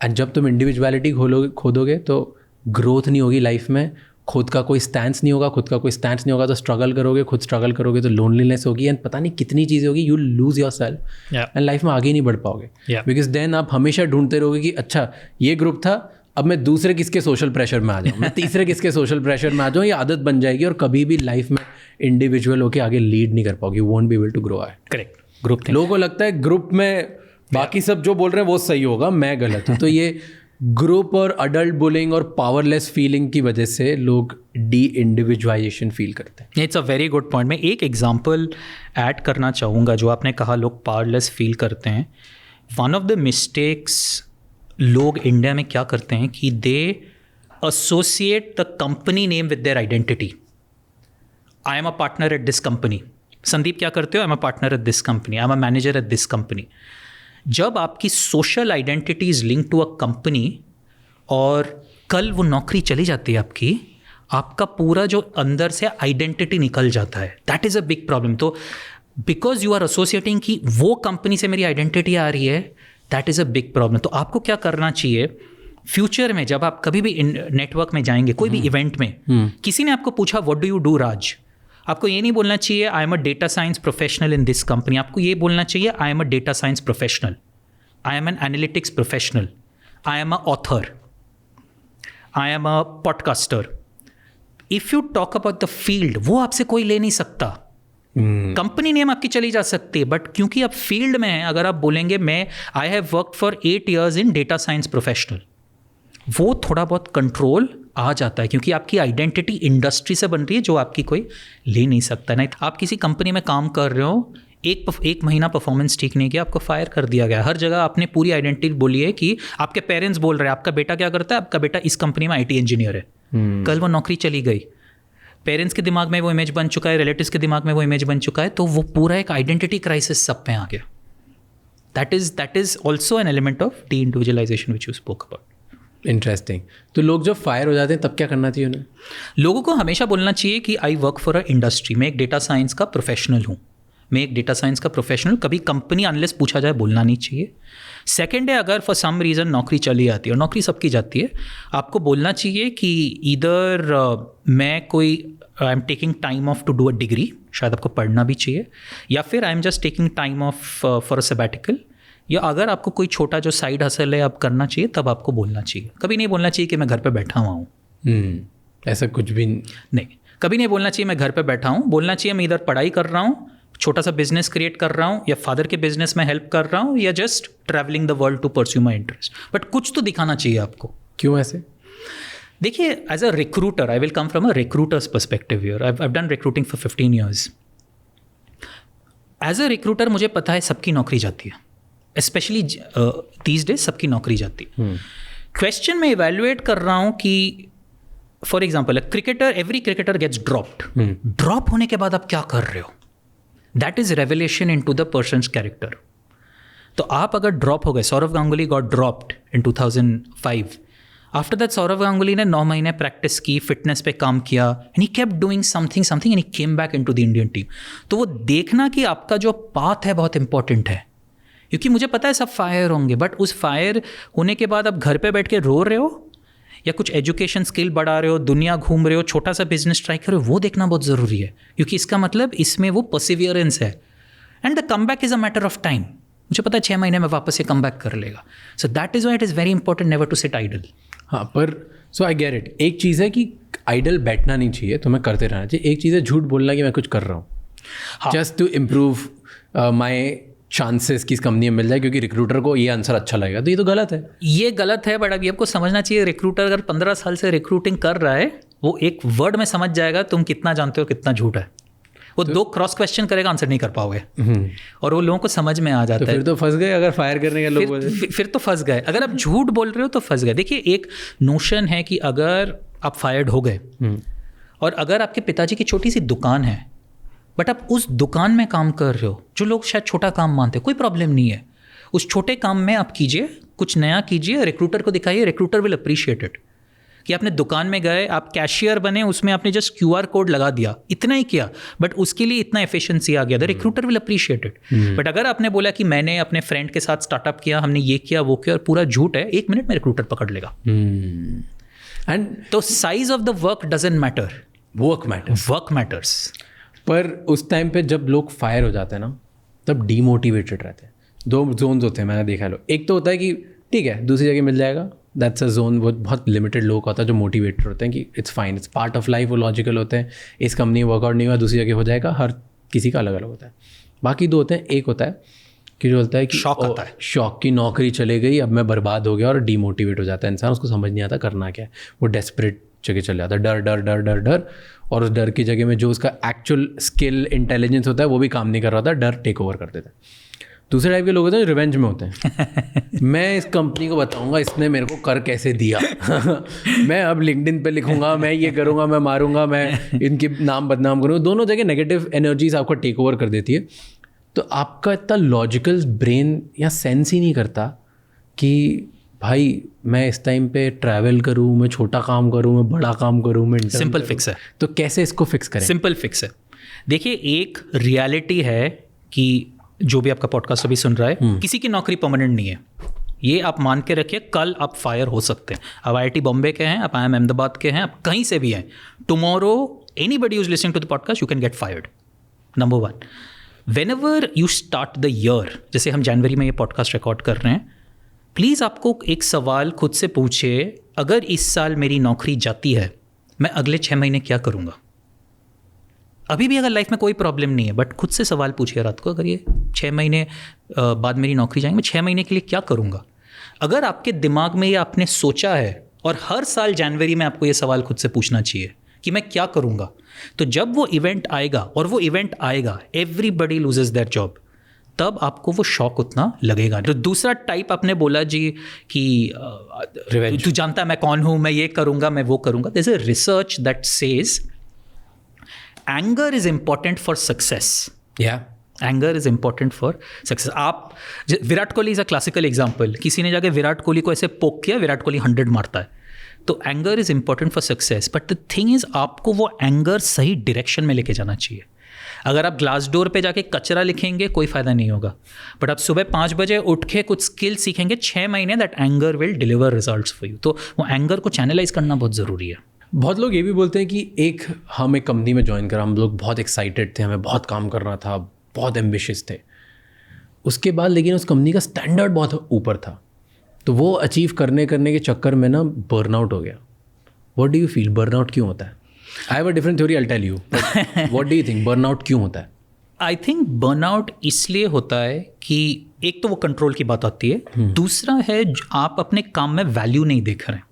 एंड जब तुम इंडिविजुअलिटी खो दोगे तो ग्रोथ नहीं होगी लाइफ में, खुद का कोई स्टैंस नहीं होगा, खुद का कोई स्टैंस नहीं होगा तो स्ट्रगल करोगे, खुद स्ट्रगल करोगे तो लोनलीनेस होगी, एंड पता नहीं कितनी चीज़ें होगी, you lose your self and life में आगे नहीं बढ़ पाओगे। बिकॉज देन आप हमेशा ढूंढते रहोगे कि अच्छा ये ग्रुप था, अब मैं दूसरे किसके सोशल प्रेशर में आ जाऊँ, मैं तीसरे किसके सोशल प्रेशर में आ जाऊँ, ये आदत बन जाएगी और कभी भी लाइफ में इंडिविजुअल होकर आगे लीड नहीं कर पाओगे, you won't be able to grow. Correct. Group लोगों को लगता है ग्रुप में बाकी सब जो बोल रहे हैं वो सही होगा, मैं गलत हूँ। तो ये ग्रुप और अडल्ट बुलिंग और पावरलेस फीलिंग की वजह से लोग डी इंडिविजुअलाइजेशन फील करते हैं। It's a very good point. मैं एक एग्जांपल ऐड करना चाहूँगा, जो आपने कहा लोग पावरलेस फील करते हैं। वन ऑफ द मिस्टेक्स लोग इंडिया में क्या करते हैं कि they associate the company name with their identity. I am a partner at this company. Sandeep क्या करते हो? I am a partner at this company, I am a manager at this company. जब आपकी social identity is link to a company और कल वो नौकरी चली जाती है आपकी, आपका पूरा जो अंदर से आइडेंटिटी निकल जाता है। That is a big problem. तो बिकॉज यू आर एसोसिएटिंग कि वो कंपनी से मेरी आइडेंटिटी आ रही है, that is a big problem. तो आपको क्या करना चाहिए फ्यूचर में, जब आप कभी भी नेटवर्क में जाएंगे, कोई भी इवेंट में, किसी ने आपको पूछा what do you do Raj, आपको ये नहीं बोलना चाहिए I am a data science professional in this company. आपको ये बोलना चाहिए I am a data science professional, I am an analytics professional, I am a author, I am a podcaster. If you talk about the field, वो आपसे कोई ले नहीं सकता। कंपनी नेम आपकी चली जा सकती है, बट क्योंकि आप फील्ड में हैं, अगर आप बोलेंगे मैं I have worked for 8 years in data science professional, वो थोड़ा बहुत कंट्रोल आ जाता है, क्योंकि आपकी आइडेंटिटी इंडस्ट्री से बन रही है जो आपकी कोई ले नहीं सकता। नहीं, आप किसी कंपनी में काम कर रहे हो, एक महीना परफॉर्मेंस ठीक नहीं किया, आपको फायर कर दिया गया। हर जगह आपने पूरी आइडेंटिटी बोली है कि आपके पेरेंट्स बोल रहे हैं आपका बेटा क्या करता है, आपका बेटा इस कंपनी में IT इंजीनियर है। कल वो नौकरी चली गई, पेरेंट्स के दिमाग में वो इमेज बन चुका है, रिलेटिव्स के दिमाग में वो इमेज बन चुका है, तो वो पूरा एक आइडेंटिटी क्राइसिस सब पे आ गया। That is also an element of D individualisation which you spoke about. Interesting. तो लोग जब फायर हो जाते हैं तब क्या करना चाहिए उन्हें? लोगों को हमेशा बोलना चाहिए कि I work for a industry, मैं एक डेटा साइंस का प्रोफेशनल हूँ, मैं एक डेटा साइंस का प्रोफेशनल। कभी कंपनी अनलेस पूछा जाए बोलना नहीं चाहिए। सेकेंड है, अगर फॉर सम रीज़न नौकरी चली जाती है, और नौकरी सबकी जाती है, आपको बोलना चाहिए कि इधर मैं कोई I am taking time off to do a degree, शायद आपको पढ़ना भी चाहिए, या फिर I am just taking time off for a sabbatical, या अगर आपको कोई छोटा जो साइड हसल है आप करना चाहिए, तब आपको बोलना चाहिए। कभी नहीं बोलना चाहिए कि मैं घर पे बैठा हुआ हूँ। ऐसा कुछ भी नहीं, कभी नहीं बोलना चाहिए मैं घर पे बैठा हूँ। बोलना चाहिए मैं इधर पढ़ाई कर रहा हूँ, छोटा सा बिजनेस क्रिएट कर रहा हूँ, या फादर के बिजनेस में हेल्प कर रहा हूँ, या just travelling the world to pursue my interest. But कुछ तो दिखाना चाहिए आपको। क्यों ऐसे? देखिए, as a recruiter, I will come from a recruiters perspective here. I have done recruiting for 15 years। As a recruiter मुझे पता है सबकी नौकरी जाती है, स्पेशली दीज डेज सबकी नौकरी जाती है। क्वेश्चन में इवेल्युएट कर रहा हूँ कि for example cricketer, every cricketer gets dropped. Drop होने के बाद आप क्या कर रहे हो, that is revelation in to the person's character. तो आप अगर ड्रॉप हो गए, Sourav Ganguly got dropped in 2005। After that Sourav Ganguly ने 9 महीने प्रैक्टिस की, फिटनेस पे काम किया, and he kept doing something and he came back into the Indian team. तो वो देखना कि आपका जो पाथ है बहुत इंपॉर्टेंट है, क्योंकि मुझे पता है सब फायर होंगे, बट उस फायर होने के बाद आप घर पे बैठ के रो रहे हो या कुछ एजुकेशन स्किल बढ़ा रहे हो, दुनिया घूम रहे हो, छोटा सा बिजनेस ट्राई कर रहे हो, वो देखना बहुत ज़रूरी है, क्योंकि इसका मतलब इसमें वो परसिवियरेंस है। And the come back is a matter of time. मुझे पता है 6 महीने में वापस ये कम बैक कर लेगा। So that is why it is very important never to sit idle. हाँ, पर सो आई गेट इट। एक चीज़ है कि आइडल बैठना नहीं चाहिए, तुम्हें करते रहना चाहिए। एक चीज़ है झूठ बोलना कि मैं कुछ कर रहा हूँ just to improve my chances कि इस कंपनी में मिल जाए क्योंकि रिक्रूटर को ये आंसर अच्छा लगेगा, तो ये तो गलत है। ये गलत है, बट अभी आपको समझना चाहिए रिक्रूटर अगर 15 साल से रिक्रूटिंग कर रहा है वो एक वर्ड में समझ जाएगा तुम कितना जानते हो कितना झूठ है। वो तो 2 क्रॉस क्वेश्चन करेगा, आंसर नहीं कर पाओगे और वो लोगों को समझ में आ जाता है। फिर तो फंस गए, अगर फायर करने के लोग फिर तो फंस गए। अगर आप झूठ बोल रहे हो तो फंस गए। देखिए एक नोशन है कि अगर आप फायर्ड हो गए और अगर आपके पिताजी की छोटी सी दुकान है बट आप उस दुकान में काम कर रहे हो, जो लोग शायद छोटा काम मानते हैं, कोई प्रॉब्लम नहीं है, उस छोटे काम में आप कीजिए, कुछ नया कीजिए, रिक्रूटर को दिखाइए, रिक्रूटर विल अप्रिशिएट इट। कि आपने दुकान में गए, आप कैशियर बने, उसमें आपने जस्ट QR कोड लगा दिया, इतना ही किया, बट उसके लिए इतना एफिशिएंसी आ गया, the recruiter will appreciate it. But अगर आपने बोला कि मैंने अपने फ्रेंड के साथ स्टार्टअप किया, हमने ये किया वो किया और पूरा झूठ है, 1 मिनट में रिक्रूटर पकड़ लेगा। एंड तो size of the work doesn't matter, work matters. पर उस टाइम पे जब लोग फायर हो जाते हैं ना, तब डीमोटिवेटेड रहते हैं। 2 जोन्स होते हैं, मैंने देखा है। एक तो होता है कि ठीक है दूसरी जगह मिल जाएगा, दैट्स अ जोन। वो बहुत लिमिटेड लोग होता है जो मोटिवेटेड होते हैं कि it's fine, it's part of life, वो लॉजिकल होते हैं, इस कंपनी में वर्कआउट नहीं हुआ दूसरी जगह हो जाएगा, हर किसी का अलग अलग होता है। बाकी 2 होते हैं, एक होता है कि जो होता है कि शौक आता है, शौक की नौकरी चले गई, अब मैं बर्बाद हो गया, और डीमोटिवेट हो जाता है इंसान, उसको समझ नहीं आता करना क्या है, वो डेस्परेट जगह चले जाता है, डर डर डर डर डर, और उस डर की जगह में जो उसका एक्चुअल स्किल इंटेलिजेंस होता है वो भी काम नहीं कर रहा था, डर टेक ओवर कर देता है। दूसरे टाइप के लोग होते हैं जो रिवेंज में होते हैं मैं इस कंपनी को बताऊंगा इसने मेरे को कर कैसे दिया मैं अब लिंक्डइन पे लिखूंगा, मैं ये करूंगा, मैं मारूंगा, मैं इनके नाम बदनाम करूंगा। दोनों जगह नेगेटिव एनर्जीज आपको टेक ओवर कर देती है। तो आपका इतना लॉजिकल ब्रेन या सेंस ही नहीं करता कि भाई मैं इस टाइम पे ट्रैवल करूँ, मैं छोटा काम करूँ, मैं बड़ा काम करूँ, मैं सिंपल फिक्स है। तो कैसे इसको फिक्स करें? सिंपल फिक्स है। देखिए एक रियलिटी है कि जो भी आपका पॉडकास्ट अभी सुन रहा है, किसी की नौकरी परमानेंट नहीं है, ये आप मान के रखिए। कल आप फायर हो सकते हैं। आप IIT बॉम्बे के हैं, आप IIM अहमदाबाद के हैं, आप कहीं से भी हैं, tomorrow anybody who is listening to the podcast you can get fired. Number 1, whenever you start the year, जैसे हम जनवरी में ये पॉडकास्ट रिकॉर्ड कर रहे हैं, प्लीज़ आपको एक सवाल खुद से पूछिए, अगर इस साल मेरी नौकरी जाती है मैं अगले 6 महीने क्या करूँगा। अभी भी अगर लाइफ में कोई प्रॉब्लम नहीं है, बट खुद से सवाल पूछिए रात को, अगर ये 6 महीने बाद मेरी नौकरी जाएंगे, मैं 6 महीने के लिए क्या करूँगा। अगर आपके दिमाग में ये आपने सोचा है, और हर साल जनवरी में आपको ये सवाल खुद से पूछना चाहिए कि मैं क्या करूँगा, तो जब वो इवेंट आएगा, और वो इवेंट आएगा एवरीबडी लूजेस देयर जॉब, तब आपको वो शौक उतना लगेगा। तो दूसरा टाइप आपने बोला जी कि तू जानता है मैं कौन हूँ, मैं ये करूँगा, मैं वो करूँगा। There is a research that says anger is important for success. Yeah. Anger is important for success. आप Virat Kohli is a classical example. किसी ने जाके विराट कोहली को ऐसे पोक किया, विराट कोहली 100 मारता है। तो anger is important for success, but the thing is आपको वो एंगर सही डायरेक्शन में लेके जाना चाहिए। अगर आप ग्लास डोर पे जाके कचरा लिखेंगे कोई फ़ायदा नहीं होगा, बट आप सुबह 5 बजे उठ के कुछ स्किल सीखेंगे 6 महीने, that anger will deliver results for you. तो वो एंगर को चैनलाइज करना बहुत ज़रूरी है। बहुत लोग ये भी बोलते हैं कि हम एक कंपनी में ज्वाइन करा, हम लोग बहुत एक्साइटेड थे, हमें बहुत काम करना था, बहुत एम्बिशियस थे, उसके बाद लेकिन उस कंपनी का स्टैंडर्ड बहुत ऊपर था, तो वो अचीव करने के चक्कर में ना बर्नआउट हो गया। What do you feel, burnout क्यों होता है? I have a different theory, I will tell you, what do you think burnout क्यों होता है? आई थिंक बर्नआउट इसलिए होता है कि एक तो वो कंट्रोल की बात आती है, दूसरा है आप अपने काम में वैल्यू नहीं देख रहे हैं।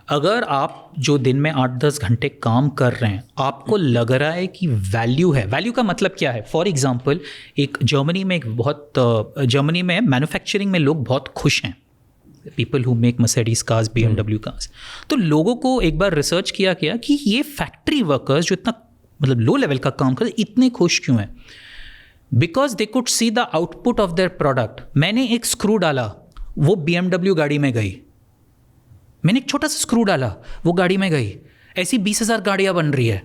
अगर आप जो दिन में 8-10 घंटे काम कर रहे हैं, आपको लग रहा है कि वैल्यू है। वैल्यू का मतलब क्या है? फॉर एग्जांपल एक जर्मनी में मैन्युफैक्चरिंग में लोग बहुत खुश हैं, people who make Mercedes cars, BMW cars. तो लोगों को एक बार रिसर्च किया गया कि ये फैक्ट्री वर्कर्स जो इतना मतलब लो लेवल का काम करते इतने खुश क्यों हैं? Because they could see the output of their product. मैंने एक स्क्रू डाला, वो BMW गाड़ी में गई। मैंने एक छोटा सा स्क्रू डाला, वो गाड़ी में गई। ऐसी 20,000 गाड़ियाँ बन रही है।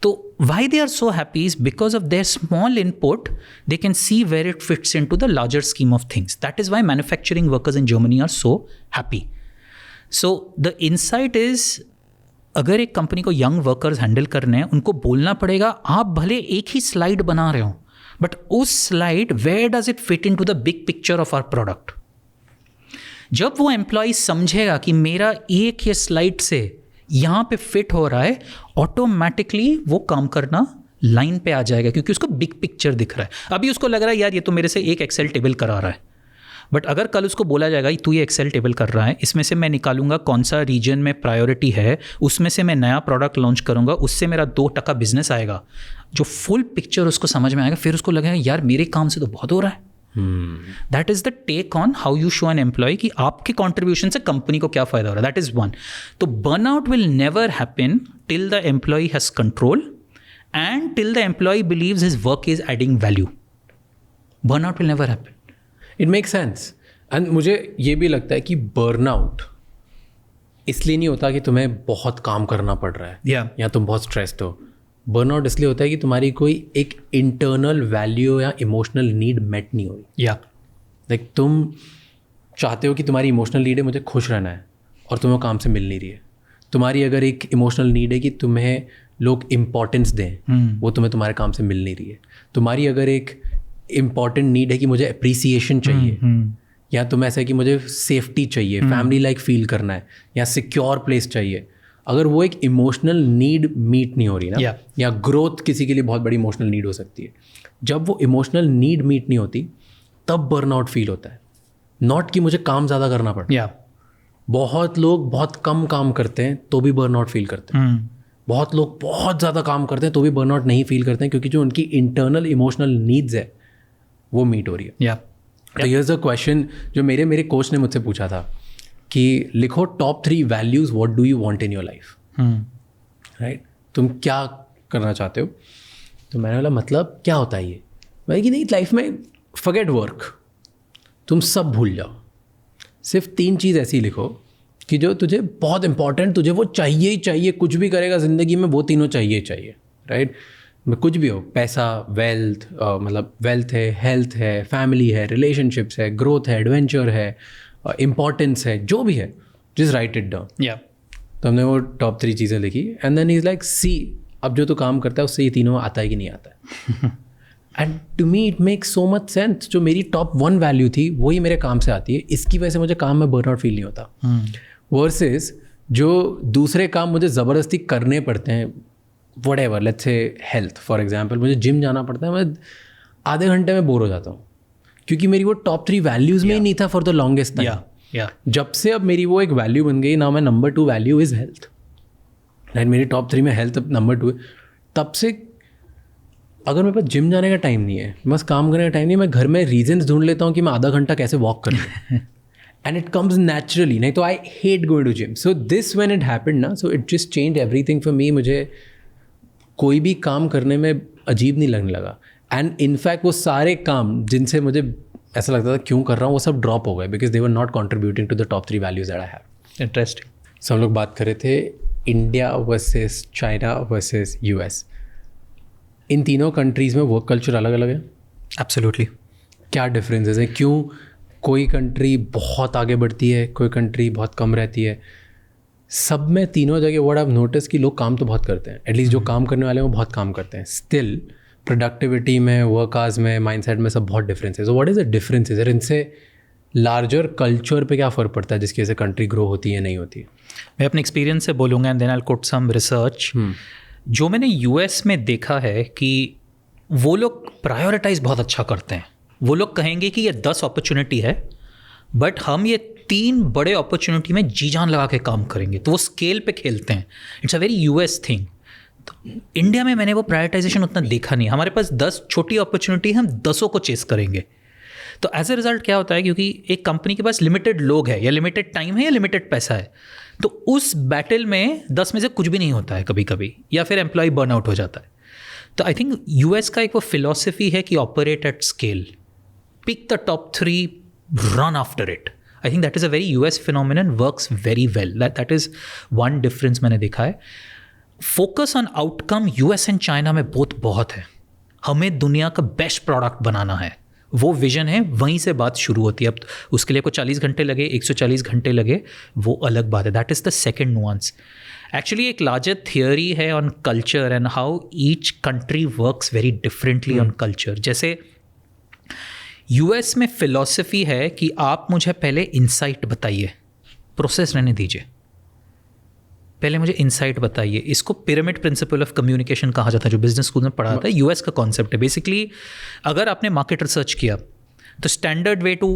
तो why they are so happy is because of their small input they can see where it fits in to the larger scheme of things. That is why manufacturing workers in Germany are so happy. So the insight is, अगर एक company को young workers handle करने हैं, उनको बोलना पड़ेगा आप भले एक ही स्लाइड बना रहे हो, बट उस slide where does it fit in to the big picture of our product. जब वो एम्प्लॉय समझेगा कि मेरा एक ये स्लाइड से यहाँ पे फिट हो रहा है, ऑटोमेटिकली वो काम करना लाइन पे आ जाएगा, क्योंकि उसको बिग पिक्चर दिख रहा है। अभी उसको लग रहा है यार ये तो मेरे से एक एक्सेल टेबल करा रहा है, बट अगर कल उसको बोला जाएगा तू ये एक्सेल टेबल कर रहा है, इसमें से मैं निकालूंगा कौन सा रीजन में प्रायोरिटी है, उसमें से मैं नया प्रोडक्ट लॉन्च करूंगा, उससे मेरा 2% बिजनेस आएगा, जो फुल पिक्चर उसको समझ में आएगा, फिर उसको लगेगा यार मेरे काम से तो बहुत हो रहा है। That is the take on how you show an employee कि आपके कॉन्ट्रीब्यूशन से कंपनी को क्या फायदा हो रहा है। That is one. तो burnout will never happen till the employee has control and till the employee believes his work is adding value. Burnout will never happen. It make sense. And मुझे ये भी लगता है कि बर्नआउट इसलिए नहीं होता कि तुम्हें बहुत काम करना पड़ रहा है या तुम बहुत स्ट्रेस्ड हो। बर्नआउट इसलिए होता है कि तुम्हारी कोई एक इंटरनल वैल्यू या इमोशनल नीड मेट नहीं हो रही। लाइक तुम चाहते हो कि तुम्हारी इमोशनल नीड है मुझे खुश रहना है, और तुम्हें वो काम से मिल नहीं रही है। तुम्हारी अगर एक इमोशनल नीड है कि तुम्हें लोग इम्पोर्टेंस दें, वो तुम्हें तुम्हारे काम से मिल नहीं रही है। तुम्हारी अगर एक इम्पॉर्टेंट नीड है कि मुझे अप्रिसिएशन चाहिए, या तुम ऐसा है कि मुझे सेफ्टी चाहिए, फैमिली लाइक फील करना है, या सिक्योर प्लेस चाहिए, अगर वो एक इमोशनल नीड मीट नहीं हो रही ना, या ग्रोथ किसी के लिए बहुत बड़ी इमोशनल नीड हो सकती है, जब वो इमोशनल नीड मीट नहीं होती तब बर्नआउट फील होता है। नॉट कि मुझे काम ज़्यादा करना पड़ता है। बहुत लोग बहुत कम काम करते हैं तो भी बर्नआउट फील करते हैं। बहुत लोग बहुत ज़्यादा काम करते हैं तो भी बर्नआउट नहीं फील करते हैं, क्योंकि जो उनकी इंटरनल इमोशनल नीड्स है वो मीट हो रही है। तो हियर्स अ क्वेश्चन जो मेरे कोच ने मुझसे पूछा था कि लिखो top 3 values, what do you want in your life, right? तुम क्या करना चाहते हो? तो मैंने बोला मतलब क्या होता है ये? मैं कि नहीं, लाइफ में फॉरगेट वर्क, तुम सब भूल जाओ, सिर्फ 3 चीज़ ऐसी लिखो कि जो तुझे बहुत इंपॉर्टेंट, तुझे वो चाहिए ही चाहिए, कुछ भी करेगा ज़िंदगी में वो तीनों चाहिए ही चाहिए, राइट? कुछ भी हो, पैसा, वेल्थ, मतलब वेल्थ है, हेल्थ है, फैमिली है, रिलेशनशिप्स है, ग्रोथ है, एडवेंचर है, इम्पॉर्टेंस है, जो भी है, जस्ट राइट इट डाउन। तो हमने वो टॉप 3 चीज़ें लिखी, एंड देन इज़ लाइक सी, अब जो तू काम करता है उससे ये तीनों आता है कि नहीं आता है। And to me it makes so much sense. जो मेरी टॉप 1 वैल्यू थी वही मेरे काम से आती है, इसकी वजह से मुझे काम में बर्नआउट फील नहीं होता। वर्सेस जो दूसरे काम मुझे ज़बरदस्ती करने पड़ते हैं, whatever, let's say health for example, मुझे जिम जाना पड़ता है, मैं आधे घंटे में बोर हो जाता हूँ, क्योंकि मेरी वो टॉप 3 वैल्यूज़ में ही नहीं था फॉर द लॉन्गेस्ट टाइम। जब से अब मेरी वो एक वैल्यू बन गई ना, मैं number 2 value is health, right? मेरी टॉप 3 में हेल्थ नंबर 2 है। तब से अगर मेरे पास जिम जाने का टाइम नहीं है, बस काम करने का टाइम नहीं है, मैं घर में रीजंस ढूंढ लेता हूँ कि मैं आधा घंटा कैसे वॉक कर लूँ, एंड इट कम्स नेचुरली। नहीं तो I hate going to gym. So this when it happened ना, so it just change everything for me. मुझे कोई भी काम करने में अजीब नहीं लगने लगा, एंड इनफैक्ट वो सारे काम जिनसे मुझे ऐसा लगता था क्यों कर रहा हूँ, वो सब ड्रॉप हो गए, because they were not contributing to the top 3 values that I have. Interesting. So हम लोग बात कर रहे थे India versus China versus US. इन तीनों कंट्रीज़ में वर्क कल्चर अलग अलग है। एब्सोल्युटली। क्या डिफरेंसेस हैं? क्यों कोई कंट्री बहुत आगे बढ़ती है, कोई कंट्री बहुत कम रहती है? सब में तीनों जगह व्हाट आई हैव नोटिस कि लोग काम तो बहुत करते हैं, एटलीस्ट जो काम करने वाले हैं वो बहुत काम करते हैं। स्टिल प्रोडक्टिविटी में, वर्क आवर्स में, माइंडसेट में सब बहुत डिफरेंस है। So what is the difference? इधर इनसे लार्जर कल्चर पे क्या फ़र्क पड़ता है जिसकी वजह से कंट्री ग्रो होती है नहीं होती है? मैं अपने एक्सपीरियंस से बोलूँगा and then I will quote some research. जो मैंने यूएस में देखा है कि वो लोग प्रायोरिटाइज बहुत अच्छा करते हैं। वो लोग कहेंगे कि ये 10 अपॉर्चुनिटी है, बट हम ये 3 बड़े अपॉर्चुनिटी में जी जान लगा के काम करेंगे, तो वो स्केल पे खेलते हैं। It's a very US thing. तो इंडिया में मैंने वो प्रायोरिटाइजेशन उतना देखा नहीं। हमारे पास 10 छोटी अपॉर्चुनिटी, हम 10 को चेस करेंगे। तो एज ए रिजल्ट क्या होता है, क्योंकि एक कंपनी के पास लिमिटेड लोग है, या लिमिटेड टाइम है, या लिमिटेड पैसा है, तो उस बैटल में 10 में से कुछ भी नहीं होता है कभी कभी, या फिर एम्प्लॉय बर्नआउट हो जाता है। तो आई थिंक यूएस का एक वो फिलॉसफी है कि operate at scale, pick the top 3, run after it. I think that is a very US phenomenon, works very well. That is one difference मैंने देखा है। Focus on outcome US and China में बहुत है। हमें दुनिया का बेस्ट प्रोडक्ट बनाना है, वो विजन है, वहीं से बात शुरू होती है। अब उसके लिए को 40 घंटे लगे, 140 घंटे लगे, वो अलग बात है। That is the second nuance. Actually एक लार्जर थियोरी है on culture and how each country works very differently on culture. जैसे यूएस में फ़िलॉसफी है कि आप मुझे पहले इंसाइट बताइए, प्रोसेस रहने दीजिए। पहले मुझे इनसाइट बताइए, इसको पिरामिड प्रिंसिपल ऑफ कम्युनिकेशन कहा जाता है, जो बिजनेस स्कूल में पढ़ा था, यूएस का कॉन्सेप्ट है। बेसिकली अगर आपने मार्केट रिसर्च किया तो standard way to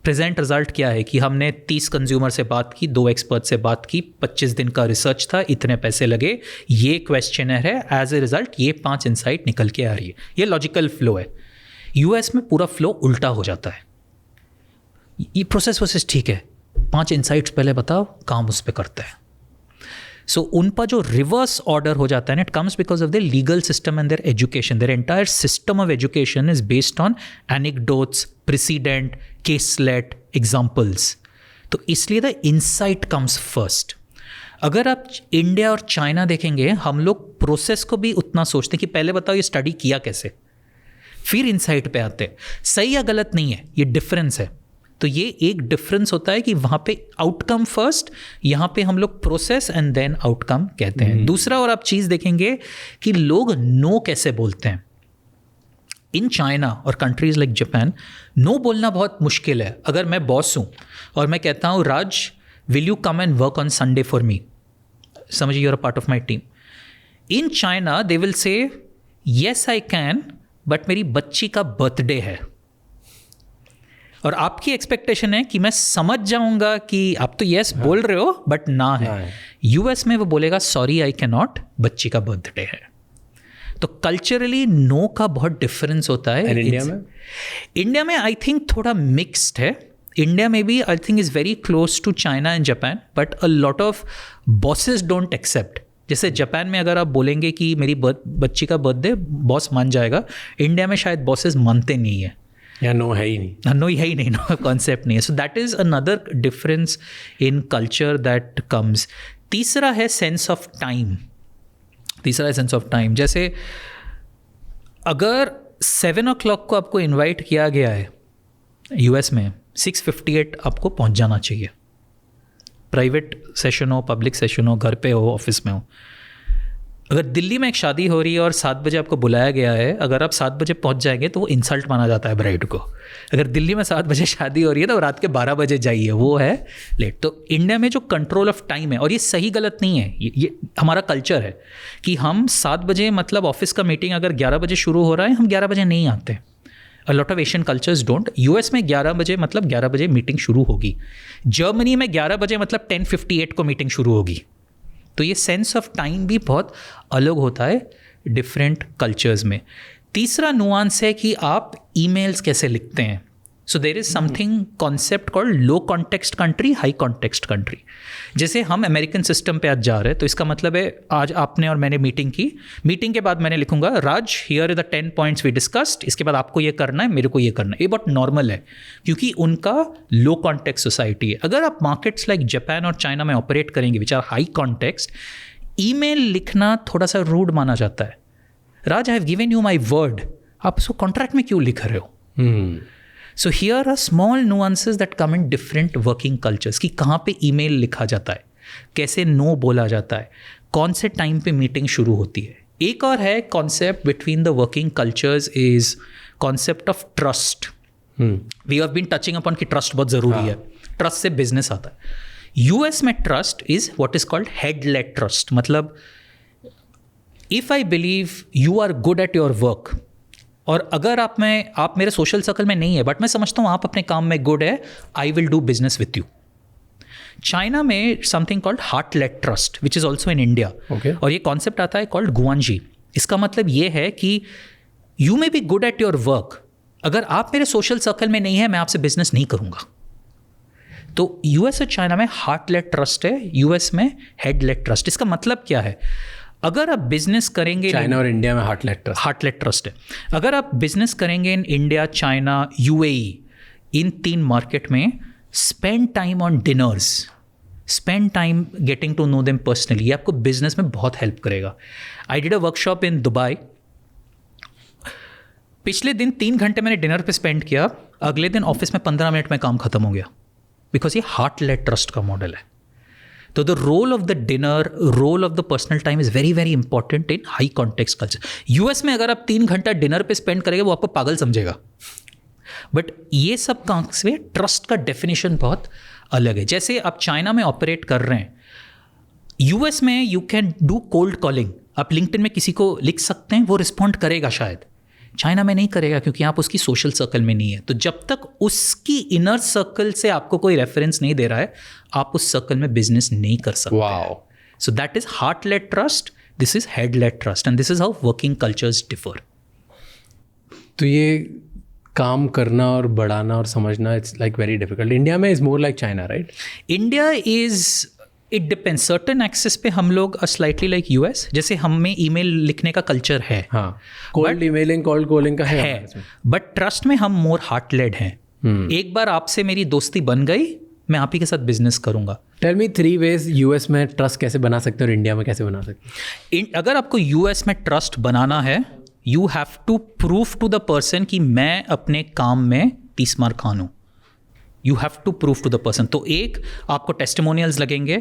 present result क्या है कि हमने 30 कंज्यूमर से बात की, 2 एक्सपर्ट से बात की, 25 दिन का रिसर्च था, इतने पैसे लगे, ये क्वेश्चनर है, एज ए रिजल्ट ये 5 इनसाइट निकल के आ रही है। ये लॉजिकल फ्लो है। यूएस में पूरा फ्लो उल्टा हो जाता है। ये प्रोसेस ठीक है, 5 इनसाइट्स पहले बताओ, काम उस पर करते हैं। सो उनका जो रिवर्स ऑर्डर हो जाता है ना, it comes because of the legal system and there education. Their entire system of education is based on anecdotes, president, caselet, examples. तो इसलिए द इनसाइट कम्स फर्स्ट। अगर आप इंडिया और चाइना देखेंगे, हम लोग प्रोसेस को भी उतना सोचते हैं कि पहले बताओ ये स्टडी किया कैसे, फिर इनसाइट पे आते हैं। सही या गलत नहीं है, ये डिफरेंस है। तो ये एक डिफरेंस होता है कि वहाँ पे आउटकम फर्स्ट, यहाँ पे हम लोग प्रोसेस एंड देन आउटकम कहते हैं। दूसरा और आप चीज़ देखेंगे कि लोग नो कैसे बोलते हैं। इन चाइना और कंट्रीज़ लाइक जापान, नो बोलना बहुत मुश्किल है। अगर मैं बॉस हूँ और मैं कहता हूँ Raj will you come and work on Sunday for me, समझिए you are a part of my team. In China they will say yes I can, but मेरी बच्ची का बर्थडे है और आपकी एक्सपेक्टेशन है कि मैं समझ जाऊंगा कि आप तो यस बोल रहे हो बट ना है। यूएस में वो बोलेगा सॉरी आई कैन नॉट, बच्ची का बर्थडे है। तो कल्चरली नो का बहुत डिफरेंस होता है। इंडिया में आई थिंक थोड़ा मिक्स्ड है। इंडिया में भी I think is very close to China and Japan, but a lot of bosses don't accept. जैसे जापान में अगर आप बोलेंगे कि मेरी बच्ची का बर्थडे, बॉस मान जाएगा। इंडिया में शायद बॉसेस मानते नहीं है, या नो है ही नहीं, नो है ही नहीं, नो कॉन्सेप्ट नहीं है। सो that is another difference in culture that comes. तीसरा है सेंस ऑफ टाइम। जैसे अगर 7 o'clock को आपको इनवाइट किया गया है यूएस में, 6:58 आपको पहुंच जाना चाहिए। प्राइवेट सेशन हो, पब्लिक सेशन हो, घर पे हो, ऑफिस में हो। अगर दिल्ली में एक शादी हो रही है और 7 बजे आपको बुलाया गया है, अगर आप 7 बजे पहुंच जाएंगे तो वो इंसल्ट माना जाता है ब्राइड को। अगर दिल्ली में 7 बजे शादी हो रही है तो रात के 12 बजे जाइए, वो है लेट। तो इंडिया में जो कंट्रोल ऑफ टाइम है, और ये सही गलत नहीं है, ये हमारा कल्चर है कि हम 7 बजे मतलब ऑफिस का मीटिंग अगर 11 बजे शुरू हो रहा है, हम 11 बजे नहीं आते। अ lot of Asian cultures don't. US में 11 बजे मतलब 11 बजे मीटिंग शुरू होगी। जर्मनी में 11 बजे मतलब 10:58 को मीटिंग शुरू होगी। तो ये सेंस ऑफ टाइम भी बहुत अलग होता है डिफरेंट कल्चर्स में। तीसरा नुआंस है कि आप ईमेल्स कैसे लिखते हैं। So there is something concept called low context country, high context country. जैसे हम अमेरिकन सिस्टम पे आज जा रहे हैं, तो इसका मतलब है आज आपने और मैंने मीटिंग की, मीटिंग के बाद मैंने लिखूंगा Raj here is the 10 points we discussed, इसके बाद आपको ये करना है, मेरे को ये करना है। ये बहुत नॉर्मल है क्योंकि उनका लो कॉन्टेक्स्ट सोसाइटी है। अगर आप मार्केट्स लाइक जापान और चाइना में ऑपरेट करेंगे which are high context, email लिखना थोड़ा सा रूड माना जाता है। Raj I have given you my word, आप उसको कॉन्ट्रैक्ट में क्यों लिख रहे हो? So here are small nuances that come in different working cultures कि कहाँ पे ईमेल लिखा जाता है, कैसे नो बोला जाता है, कौन से टाइम पे मीटिंग शुरू होती है। एक और है concept between the working cultures is concept of trust. We have been touching upon कि ट्रस्ट बहुत ज़रूरी है, ट्रस्ट से बिजनेस आता है। यूएस में trust is what is called head led trust. मतलब if I believe you are good at your work, और अगर आप मेरे सोशल सर्कल में नहीं है बट मैं समझता हूँ आप अपने काम में गुड है, I will do business with you. China में something called heart led trust which is also in India, और ये कॉन्सेप्ट आता है कॉल्ड गुआनजी। इसका मतलब ये है कि you may be good at your work, अगर आप मेरे सोशल सर्कल में नहीं है मैं आपसे बिजनेस नहीं करूँगा। तो यूएस और चाइना में हार्ट लेड ट्रस्ट है, यूएस में हेड लेड ट्रस्ट। इसका मतलब क्या है? अगर आप बिजनेस करेंगे, चाइना और इंडिया में हार्ट लेड ट्रस्ट है। अगर आप बिजनेस करेंगे in India, China, UAE, in 3 market में, spend time on dinners, spend time getting to know them personally, ये आपको बिजनेस में बहुत हेल्प करेगा। I did a workshop in Dubai. पिछले दिन 3 घंटे मैंने डिनर पे स्पेंड किया, अगले दिन ऑफिस में 15 मिनट में काम खत्म हो गया, बिकॉज ये हार्ट लेड ट्रस्ट का मॉडल है। तो the role of the dinner, role of the personal time is very very important in high context culture. US में अगर आप 3 घंटा डिनर पे स्पेंड करेंगे वो आपको पागल समझेगा, बट ये सब काम से ट्रस्ट का डेफिनेशन बहुत अलग है। जैसे आप चाइना में ऑपरेट कर रहे हैं, यूएस में you can do cold calling, आप लिंक्डइन में किसी को लिख सकते हैं, वो रिस्पॉन्ड करेगा शायद। चाइना में नहीं करेगा क्योंकि आप उसकी सोशल सर्कल में नहीं है। तो जब तक उसकी इनर सर्कल से आपको कोई रेफरेंस नहीं दे रहा है, आप उस सर्कल में बिजनेस नहीं कर सकते। Wow. So that is heart led trust, this is head led trust, and this is how working cultures differ. तो ये काम करना और बढ़ाना और समझना, it's like very difficult. India में is more like China, right? India is, it depends, certain access पे हम लोग स्लाइटली लाइक यूएस, जैसे हमें ईमेल लिखने का कल्चर है, हाँ, कोल्ड ईमेलिंग, कोल्ड कॉलिंग का है, बट ट्रस्ट में हम मोर हार्ट लेड हैं। एक बार आपसे मेरी दोस्ती बन गई, मैं आप ही के साथ बिजनेस करूंगा। टेल मी 3 ways यूएस में ट्रस्ट कैसे बना सकते हैं और इंडिया में कैसे बना सकते हैं? अगर आपको यूएस में ट्रस्ट बनाना है, you have to prove to the person कि मैं अपने काम में 30 मार खान हूँ। You have to prove to the person. तो एक, आपको टेस्टिमोनियल्स लगेंगे,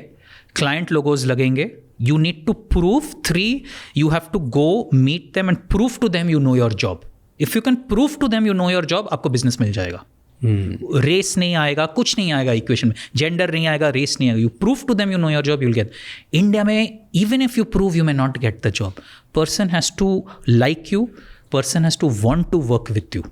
क्लाइंट लोगोज लगेंगे, you need to prove. 3, you have to go meet them and prove to them you know your job. If you can prove to them you know your job, आपको business मिल जाएगा। Race नहीं आएगा, कुछ नहीं आएगा equation में, gender नहीं आएगा, रेस नहीं आएगा। You prove to them you know your job, you will get. India में even if you prove, you may not get the job. Person has to like you, person has to want to work with you.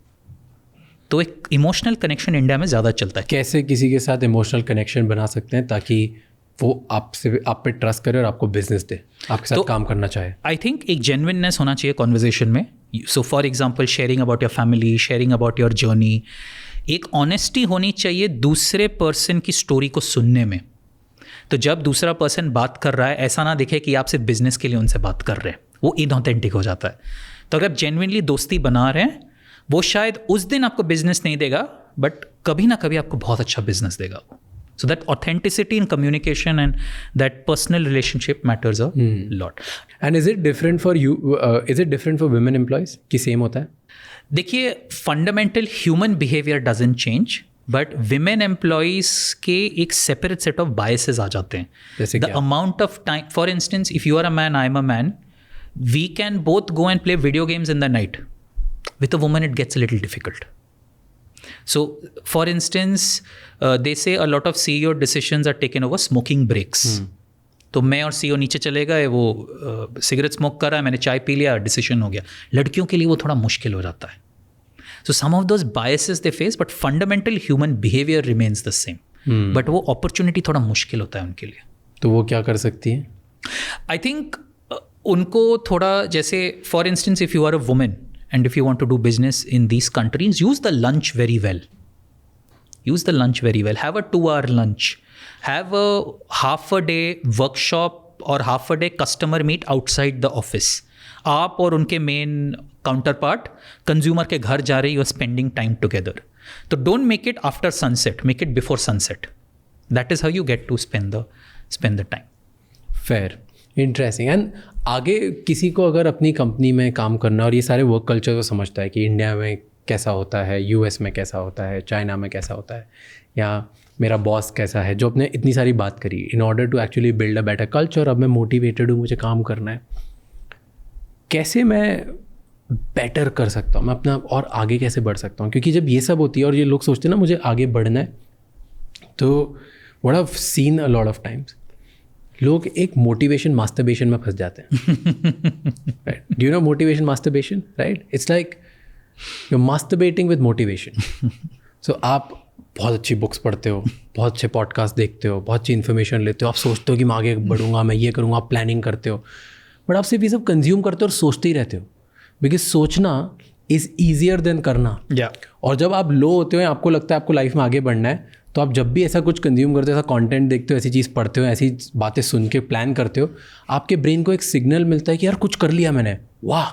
तो एक emotional connection India में ज़्यादा चलता है। कैसे किसी के साथ इमोशनल कनेक्शन बना सकते हैं ताकि वो आपसे, आप पे ट्रस्ट करे और आपको बिजनेस दे, आपके साथ काम करना चाहे? आई थिंक एक जेन्युइननेस होना चाहिए कॉन्वर्जेशन में। So for example, sharing about your family, sharing about your journey. एक ऑनेस्टी होनी चाहिए दूसरे पर्सन की स्टोरी को सुनने में। तो जब दूसरा पर्सन बात कर रहा है, ऐसा ना दिखे कि आप सिर्फ बिजनेस के लिए उनसे बात कर रहे हैं, वो इनऑथेंटिक हो जाता है। तो अगर आप जेन्युइनली दोस्ती बना रहे हैं, वो शायद उस दिन आपको बिजनेस नहीं देगा, बट कभी ना कभी आपको बहुत अच्छा बिजनेस देगा। So that authenticity in communication and that personal relationship matters a lot. And is it different for you? Is it different for women employees? कि same होता है? देखिए, fundamental human behavior doesn't change, but women employees के एक separate set of biases आ जाते हैं. जैसे The amount of time, for instance, if you are a man, I am a man, we can both go and play video games in the night. With a woman, it gets a little difficult. So, for instance, they say a lot of CEO decisions are taken over smoking breaks. तो मैं और CEO नीचे चले गए, वो cigarette smoke कर रहा है, मैंने चाय पी लिया, डिसीजन हो गया। लड़कियों के लिए वो थोड़ा मुश्किल हो जाता है। So some of those biases they face, but fundamental human behavior remains the same. But वो opportunity थोड़ा मुश्किल होता है उनके लिए। तो वो क्या कर सकती है? I think उनको थोड़ा, जैसे for instance, if you are a woman, and if you want to do business in these countries, use the lunch very well. Use the lunch very well. Have a 2-hour lunch. Have a half a day workshop or half a day customer meet outside the office. आप और उनके main counterpart consumer के घर जा रहे, you are spending time together. तो don't make it after sunset, make it before sunset. That is how you get to spend the time. Fair, interesting. And आगे किसी को अगर अपनी कंपनी में काम करना और ये सारे वर्क कल्चर को समझता है कि इंडिया में कैसा होता है, यूएस में कैसा होता है, चाइना में कैसा होता है, या मेरा बॉस कैसा है, जो अपने इतनी सारी बात करी, in order to actually build a better culture, अब मैं मोटिवेटेड हूँ, मुझे काम करना है, कैसे मैं बेटर कर सकता हूँ, मैं अपना और आगे कैसे बढ़ सकता हूँ? क्योंकि जब ये सब होती है और ये लोग सोचते हैं ना मुझे आगे बढ़ना है, तो what I have seen a lot of times, लोग एक मोटिवेशन मास्टरबेशन में फंस जाते हैं. Right? Do you know motivation masturbation? Right? It's like you masturbating with motivation. So आप बहुत अच्छी बुक्स पढ़ते हो, बहुत अच्छे पॉडकास्ट देखते हो, बहुत अच्छी इन्फॉर्मेशन लेते हो, आप सोचते हो कि मैं आगे बढ़ूंगा, मैं ये करूँगा, आप प्लानिंग करते हो, बट आप सिर्फ ये सब कंज्यूम करते हो और सोचते ही रहते हो. बिकॉज सोचना इज़ ईजियर देन करना. और जब आप लो होते हो, आपको लगता है आपको लाइफ में आगे बढ़ना है, तो आप जब भी ऐसा कुछ कंज्यूम करते हो, ऐसा कंटेंट देखते हो, ऐसी चीज़ पढ़ते हो, ऐसी बातें सुन के प्लान करते हो, आपके ब्रेन को एक सिग्नल मिलता है कि यार कुछ कर लिया मैंने, वाह.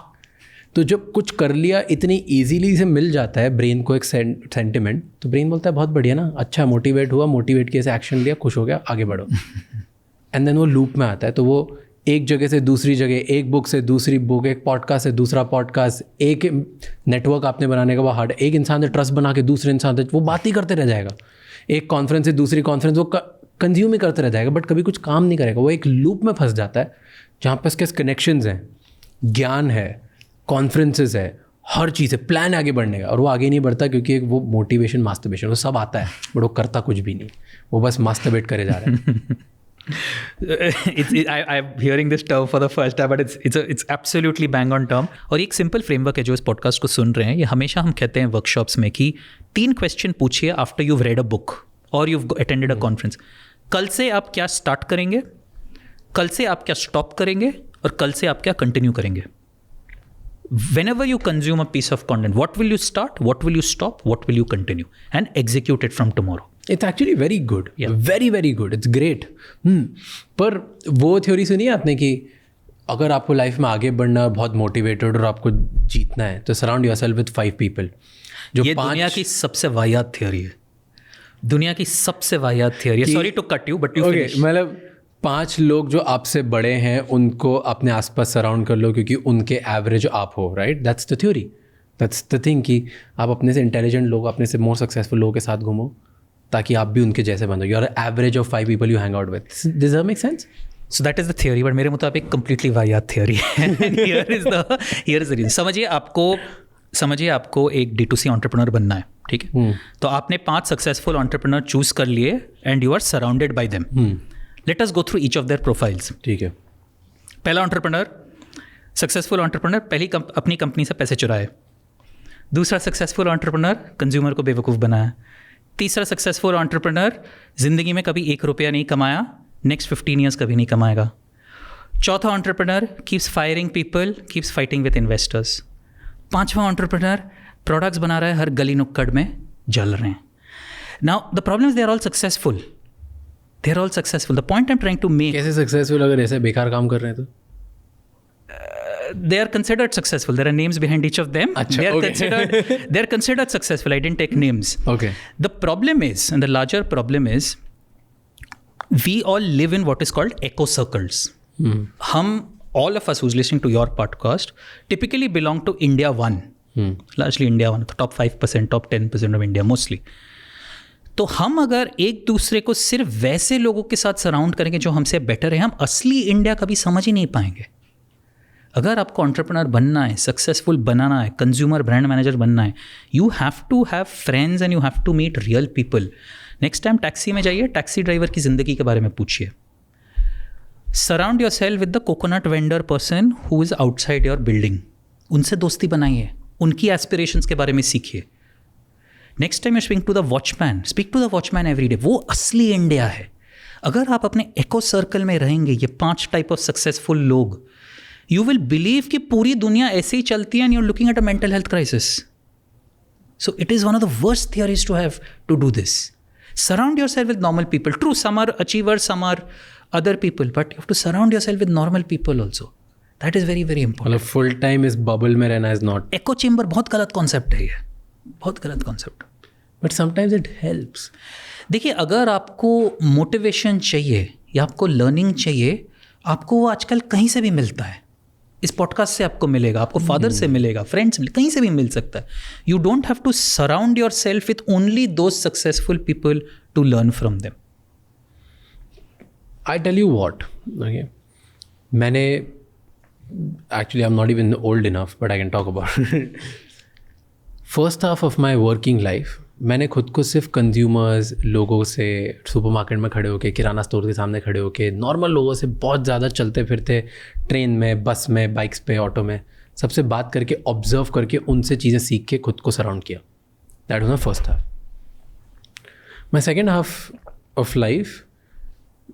तो जब कुछ कर लिया इतनी ईजीली से मिल जाता है ब्रेन को एक सेंटिमेंट, तो ब्रेन बोलता है बहुत बढ़िया ना, अच्छा मोटिवेट हुआ, मोटिवेट किया, ऐसे एक्शन लिया, खुश हो गया, आगे बढ़ो. एंड देन वो लूप में आता है. तो वो एक जगह से दूसरी जगह, एक बुक से दूसरी बुक, एक पॉडकास्ट से दूसरा पॉडकास्ट, एक नेटवर्क आपने बनाने का वो हार्ड, एक इंसान से ट्रस्ट बना के दूसरे इंसान से वो बात ही करते रह जाएगा, एक कॉन्फ्रेंस से दूसरी कॉन्फ्रेंस वो कंज्यूम ही करते रह जाएगा, बट कभी कुछ काम नहीं करेगा. वो एक लूप में फंस जाता है जहाँ पर इसके कनेक्शंस हैं, ज्ञान है, कॉन्फ्रेंसेस है, हर चीज़ है, प्लान आगे बढ़ने का, और वो आगे नहीं बढ़ता क्योंकि वो मोटिवेशन मास्टरबेशन, वो सब आता है बट वो करता कुछ भी नहीं, वो बस मास्टरबेट करे जा रहा है. I'm hearing this term for the first time, but it's absolutely bang on term. और एक सिंपल फ्रेमवर्क है जो इस पॉडकास्ट को सुन रहे हैं, ये हमेशा हम कहते हैं वर्कशॉप्स में कि 3 क्वेश्चन पूछिए after you've read a book or you've attended a conference. कल से आप क्या स्टार्ट करेंगे, कल से आप क्या स्टॉप करेंगे और कल से आप क्या कंटिन्यू करेंगे. Whenever you consume a piece of content, what will you start, what will you stop, what will you continue, and execute it from tomorrow. It's actually very good. Yeah. Very, very good. It's great. पर वो theory सुनी है आपने कि अगर आपको life में आगे बढ़ना, बहुत मोटिवेटेड और आपको जीतना है, तो सराउंड योरसेल्फ विद 5 पीपल. जो ये दुनिया की सबसे वाहियात थ्योरी है. दुनिया की सबसे वाहियात थ्योरी है. Sorry to cut you, but you finish. मतलब 5 लोग जो आपसे बड़े हैं उनको अपने आसपास सराउंड कर लो, क्योंकि उनके एवरेज आप हो, right? That's the theory. That's the thing कि आप अपने से इंटेलिजेंट लोग, अपने से मोर सक्सेसफुल लोगों के साथ घूमो ताकि आप भी उनके जैसे बनो. You are average of 5 people you hang out with. Does that make sense? So that is the theory, but मेरे मुताबिक कंप्लीटली वाहियात थ्योरी है. Here is the reason. समझिए आपको एक D2C एंटरप्रेन्योर बनना है, ठीक है? तो आपने 5 सक्सेसफुल एंटरप्रेन्योर चूज कर लिए and you are surrounded by them. Let us go through each of their profiles. ठीक है. पहला एंटरप्रेन्योर, सक्सेसफुल एंटरप्रेन्योर, अपनी कंपनी से पैसे चुराए. दूसरा सक्सेसफुल एंटरप्रेन्योर, कंज्यूमर को बेवकूफ़ बनाया. तीसरा सक्सेसफुल एंटरप्रेन्योर, ज़िंदगी में कभी 1 रुपया नहीं कमाया, नेक्स्ट 15 ईयर्स कभी नहीं कमाएगा. चौथा entrepreneur, keeps firing people, keeps fighting with investors. 5वां एंटरप्रेन्योर, प्रोडक्ट्स बना रहा है, हर गली नुक्कड़ में जल रहे हैं. Now the problem is they are all successful. They are all successful. The point I'm trying to make. कैसे सक्सेसफुल अगर ऐसे बेकार काम कर रहे हैं तो? They are considered successful. There are names behind each of them. Achha, they are okay. they are considered successful. I didn't take names. Okay. The problem is, and the larger problem is, we all live in what is called echo circles. हम all of us who's listening to your podcast typically belong to India 1. Largely India 1, the top 5%, top 10% of India mostly. तो हम अगर एक दूसरे को सिर्फ वैसे लोगों के साथ सराउंड करेंगे जो हमसे बेटर है, हम असली इंडिया कभी समझ ही नहीं पाएंगे. अगर आपको एंटरप्रेन्योर बनना है, सक्सेसफुल बनाना है, कंज्यूमर ब्रांड मैनेजर बनना है, you have to have friends and you have to meet real people. Next time taxi में जाइए, टैक्सी ड्राइवर की ज़िंदगी के बारे में पूछिए. Surround yourself with the coconut vendor person who is outside your building. उनसे दोस्ती बनाइए, उनकी एस्पिरेशंस के बारे में सीखिए. Next time you speak to the watchman every day. वो असली इंडिया है. अगर आप अपने एको सर्कल में रहेंगे, ये 5 टाइप ऑफ सक्सेसफुल लोग, यू विल बिलीव कि पूरी दुनिया ऐसे ही चलती है and you are looking at a mental health crisis. So it is one of the worst theories to have to do this. Surround yourself with normal people. True, some are achievers, some are other people, but you have to surround yourself with normal people also. That is very very important. मतलब full time इस bubble में रहना is not. Echo chamber बहुत गलत concept है, ये बहुत गलत concept. But sometimes it helps. देखिए, अगर आपको मोटिवेशन चाहिए या आपको लर्निंग चाहिए, आपको वो आजकल कहीं से भी मिलता है. इस पॉडकास्ट से आपको मिलेगा, आपको फादर से मिलेगा, फ्रेंड्स से, कहीं से भी मिल सकता है. You don't have to surround yourself with only those successful people to learn from them. I tell you what, मैंने actually I am not even old enough but I can talk about. First half of my working life मैंने खुद को सिर्फ consumers लोगों से, supermarket में खड़े होके, किराना स्टोर के सामने खड़े होके, नॉर्मल लोगों से बहुत ज़्यादा चलते फिरते, ट्रेन में, बस में, बाइक्स पे, ऑटो में, सबसे बात करके, ऑब्जर्व करके, उनसे चीज़ें सीख के खुद को सराउंड किया. That was my first half. My second half of life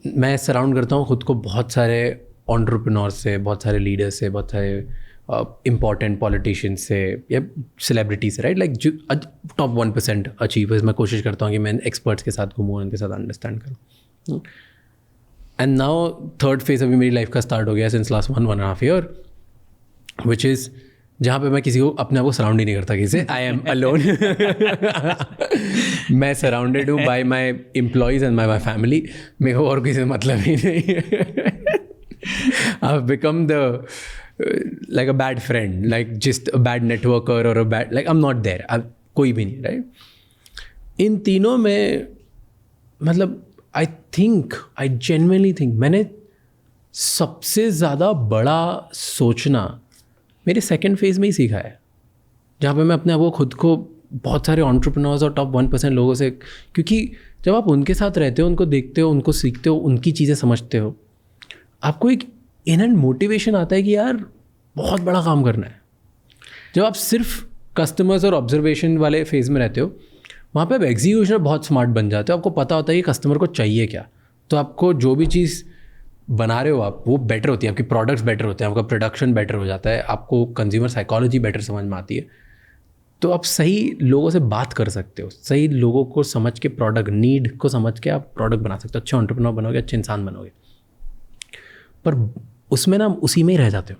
मैं सराउंड करता हूँ खुद को बहुत सारे एंटरप्रेन्योर्स से, बहुत सारे लीडर्स से, बहुत सारे इम्पॉर्टेंट पॉलिटिशियन से या सेलिब्रिटी से, राइट? लाइक जो टॉप 1% अचीवर्स. मैं कोशिश करता हूँ कि मैं एक्सपर्ट्स के साथ घूमूँ, उनके साथ अंडरस्टैंड करूँ. एंड नाउ थर्ड फेज अभी मेरी लाइफ का स्टार्ट हो गया since last 1.5 year, which is जहाँ पे मैं किसी को, अपने आप को सराउंड ही नहीं करता किसी से. I am alone. मैं सराउंडेड हूँ bye my employees and my family. मेरे को और किसी से मतलब ही नहीं है. I have become the like a bad friend, like just a bad networker or a bad, like I'm not there. कोई भी नहीं, right? इन तीनों में मतलब I genuinely think मैंने सबसे ज़्यादा बड़ा सोचना मेरे सेकेंड फेज में ही सीखा है, जहाँ पे मैं अपने आप को खुद को बहुत सारे एंटरप्रेन्योर्स और टॉप 1% लोगों से, क्योंकि जब आप उनके साथ रहते हो, उनको देखते हो, उनको सीखते हो, उनकी चीज़ें समझते हो, आपको एक इनहैंड मोटिवेशन आता है कि यार बहुत बड़ा काम करना है। जब आप सिर्फ कस्टमर्स और ऑब्जर्वेशन वाले फेज में रहते हो, वहाँ पे आप एग्जीक्यूशन बहुत स्मार्ट बन जाते हो। आपको पता होता है कि कस्टमर को चाहिए क्या, तो आपको जो भी चीज़ बना रहे हो आप, वो बेटर होती है, आपकी प्रोडक्ट्स बेटर होते हैं, आपका प्रोडक्शन बेटर हो जाता है, आपको कंज्यूमर साइकोलॉजी बेटर समझ में आती है, तो आप सही लोगों से बात कर सकते हो, सही लोगों को समझ के, प्रोडक्ट नीड को समझ के आप प्रोडक्ट बना सकते हो, अच्छे एंटरप्रेन्योर बनोगे, अच्छे इंसान बनोगे। पर उसमें ना उसी में ही रह जाते हो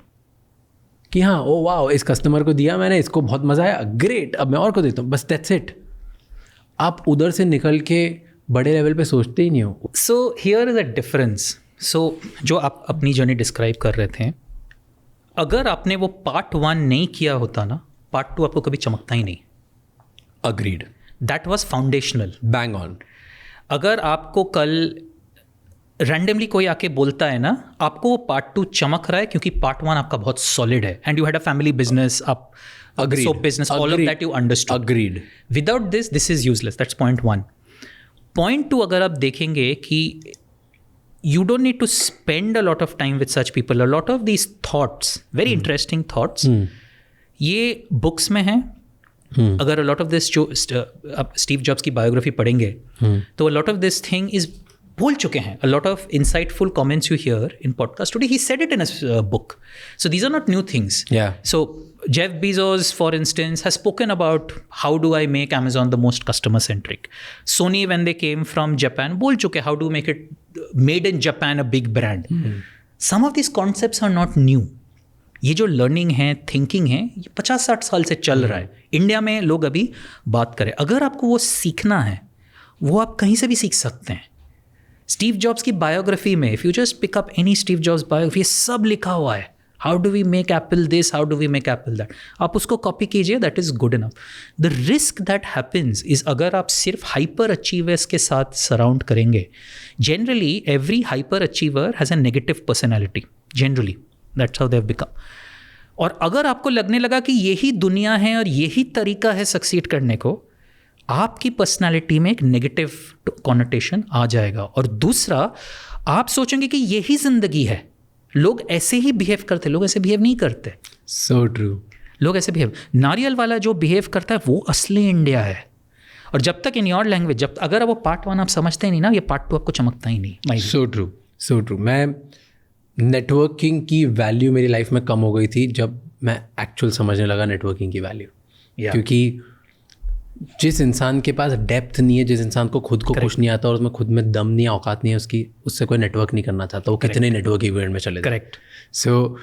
कि हाँ ओ वाह, इस कस्टमर को दिया मैंने, इसको बहुत मज़ा आया, ग्रेट, अब मैं और को देता हूँ, बस दैट्स इट। आप उधर से निकल के बड़े लेवल पे सोचते ही नहीं हो। So here is a difference. So जो आप अपनी जर्नी डिस्क्राइब कर रहे थे, अगर आपने वो पार्ट 1 नहीं किया होता ना, पार्ट 2 आपको कभी चमकता ही नहीं। Agreed, that was foundational, bang on. अगर आपको कल रैंडमली कोई आके बोलता है ना, आपको वो पार्ट 2 चमक रहा है क्योंकि पार्ट 1 आपका बहुत सॉलिड है, and you had a family business, आप soap business, all of that you understood. Agreed. Without this is useless. That's point 1। Point 2, अगर आप देखेंगे कि you don't need to spend a lot of time with such people. A lot of these thoughts, very interesting thoughts, ये books में हैं। अगर a lot of this जो आप स्टीव जॉब्स की बायोग्राफी पढ़ेंगे तो a lot of this thing is बोल चुके हैं। A lot of insightful comments you hear in podcast today, he said it in his book. So these are not new things. Yeah. So Jeff Bezos, for instance, has spoken about how do I make Amazon the most customer centric. Sony, when they came from Japan, बोल चुके how do make it made in Japan a big brand. Some of these concepts are not new. ये जो learning है, thinking है, ये 50-60 साल से चल रहा है। इंडिया में लोग अभी बात करें, अगर आपको वो सीखना है, वो आप कहीं से भी सीख सकते हैं। स्टीव जॉब्स की बायोग्राफी में, if you just pick up any Steve Jobs biography, ये सब लिखा हुआ है। How do we make Apple this, how do we make Apple that. आप उसको कॉपी कीजिए, that is good enough. The risk that happens is, अगर आप सिर्फ हाइपर अचीवर्स के साथ सराउंड करेंगे, generally every hyper achiever has a negative personality, generally that's how they have become. और अगर आपको लगने लगा कि यही दुनिया है और यही तरीका है सक्सीड करने को, आपकी पर्सनालिटी में एक नेगेटिव कॉनोटेशन आ जाएगा। और दूसरा, आप सोचेंगे कि यही ज़िंदगी है, लोग ऐसे ही बिहेव करते, लोग ऐसे बिहेव नहीं करते। So true. लोग ऐसे बिहेव, नारियल वाला जो बिहेव करता है वो असली इंडिया है। और जब तक इन योर लैंग्वेज, जब अगर वो पार्ट 1 आप समझते ही नहीं ना, ये पार्ट 2 आपको चमकता ही नहीं। So true, so true. मैं नेटवर्किंग की वैल्यू मेरी लाइफ में कम हो गई थी जब मैं एक्चुअल समझने लगा नेटवर्किंग की वैल्यू। क्योंकि जिस इंसान के पास डेप्थ नहीं है, जिस इंसान को खुद को कुछ नहीं आता और उसमें खुद में दम नहीं है, औकात नहीं है उसकी, उससे कोई नेटवर्क नहीं करना चाहता, वो कितने नेटवर्क इवेंट में चले। करेक्ट। सो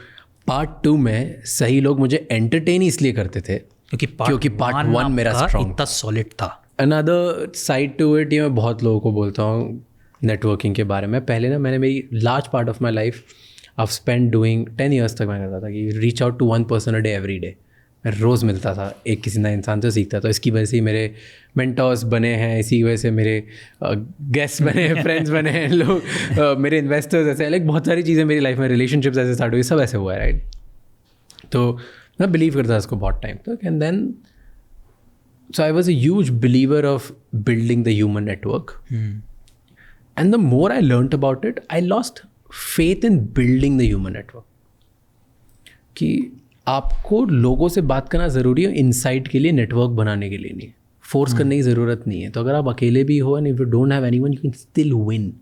पार्ट 2 में सही लोग मुझे एंटरटेन इसलिए करते थे क्योंकि पार्ट 1 मेरा स्ट्रॉन्ग इतना सॉलिड था। अनदर साइड टू इट, ये मैं बहुत लोगों को बोलता हूँ नेटवर्किंग के बारे में। पहले ना मैंने मेरी large part of my life I spend doing 10 years तक मैं करता था कि reach out to 1 person a day every day। मैं रोज़ मिलता था, एक किसी नए इंसान से सीखता था। इसकी वजह से ही मेरे मेंटर्स बने हैं, इसी वजह से मेरे गेस्ट बने हैं, फ्रेंड्स बने हैं लोग, मेरे इन्वेस्टर्स ऐसे, लाइक बहुत सारी चीज़ें मेरी लाइफ में, रिलेशनशिप्स ऐसे स्टार्ट हुई, सब ऐसे हुआ है, राइट। तो मैं बिलीव करता था इसको बहुत टाइम तक। And then so I was a huge believer of building the human network. And the more I learned about it, I lost faith in building the human network. कि आपको लोगों से बात करना ज़रूरी है इनसाइट के लिए, नेटवर्क बनाने के लिए नहीं, फोर्स करने की ज़रूरत नहीं है। तो अगर आप अकेले भी हो and if you don't have anyone, you can still win.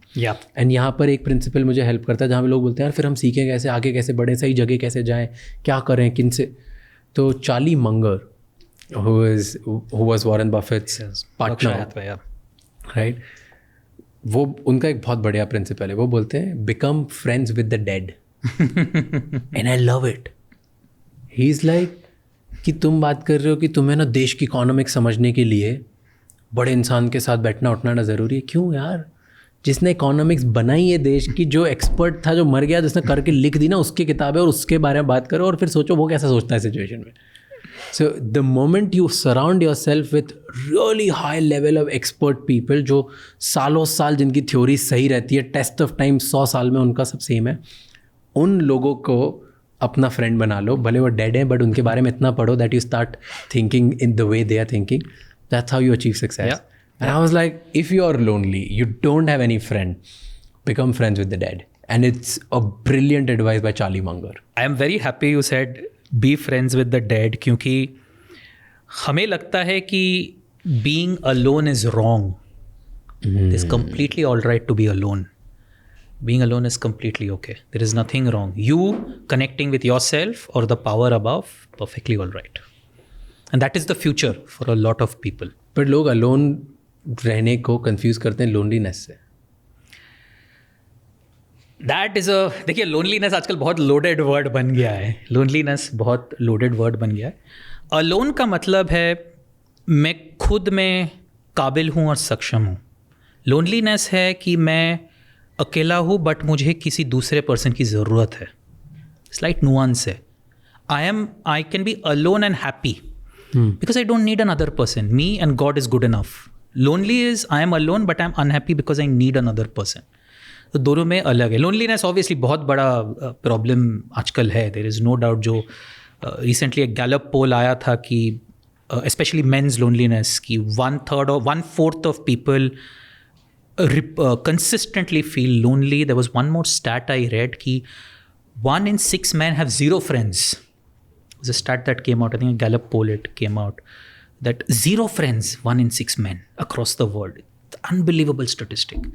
And यहाँ पर एक प्रिंसिपल मुझे हेल्प करता है, जहाँ पे लोग बोलते हैं यार फिर हम सीखें कैसे, आगे कैसे बढ़ें, सही जगह कैसे जाएँ, क्या करें, किन से। तो Charlie Munger, who was Warren Buffett's partner, right, वो उनका एक बहुत बढ़िया प्रिंसिपल है। वो बोलते हैं become friends with the dead, and I love it. He is like कि तुम बात कर रहे हो कि तुम्हें ना देश की इकोनॉमिक्स समझने के लिए बड़े इंसान के साथ बैठना उठना ना ज़रूरी है। क्यों यार, जिसने इकोनॉमिक्स बनाई है देश की, जो एक्सपर्ट था, जो मर गया, जिसने करके लिख दी ना उसकी किताबें, और उसके बारे में बात करो और फिर सोचो वो कैसा सोचता है सिचुएशन में। So the moment you surround yourself with really high level of expert people, जो सालों साल जिनकी थ्योरी सही रहती है, टेस्ट ऑफ टाइम 100 साल में उनका सब सेम है, उन लोगों को अपना फ्रेंड बना लो, भले वो डेड हैं बट उनके बारे में इतना पढ़ो that you start thinking in the way they are thinking. That's how you achieve success. And I was like, if you are lonely, you don't have any friend, become friends with the dead. And it's a brilliant advice by Charlie Munger. I am very happy you said be friends with the dead, क्योंकि हमें लगता है कि being alone is wrong. It's completely all right to be alone. Being alone is completely okay. There is nothing wrong. You connecting with yourself or the power above, perfectly all right. And that is the future for a lot of people. But लोग alone रहने को confuse करते हैं loneliness से. That is देखिए, loneliness आजकल बहुत loaded word बन गया है. लोनलीनेस बहुत लोडेड वर्ड बन गया है. अलोन का मतलब है मैं खुद में काबिल हूँ और सक्षम हूँ. लोनलीनेस है कि मैं अकेला हूँ बट मुझे किसी दूसरे पर्सन की ज़रूरत है. स्लाइट नुआंस है. I can be alone and happy because I don't need another person. Me and God is good enough. Lonely is I am alone but I am unhappy because I need another person. तो दोनों में अलग है. Loneliness obviously बहुत बड़ा problem आजकल है. There is no doubt. जो रिसेंटली एक गैलप पोल आया था कि स्पेशली मेंस लोनलीनेस की 1/3 or 1/4 of people consistently feel lonely. There was one more stat I read कि 1 in 6 men have 0 friends. It was a stat that came out, I think a Gallup poll it came out, that 0 friends, 1 in 6 men across the world. Unbelievable statistic.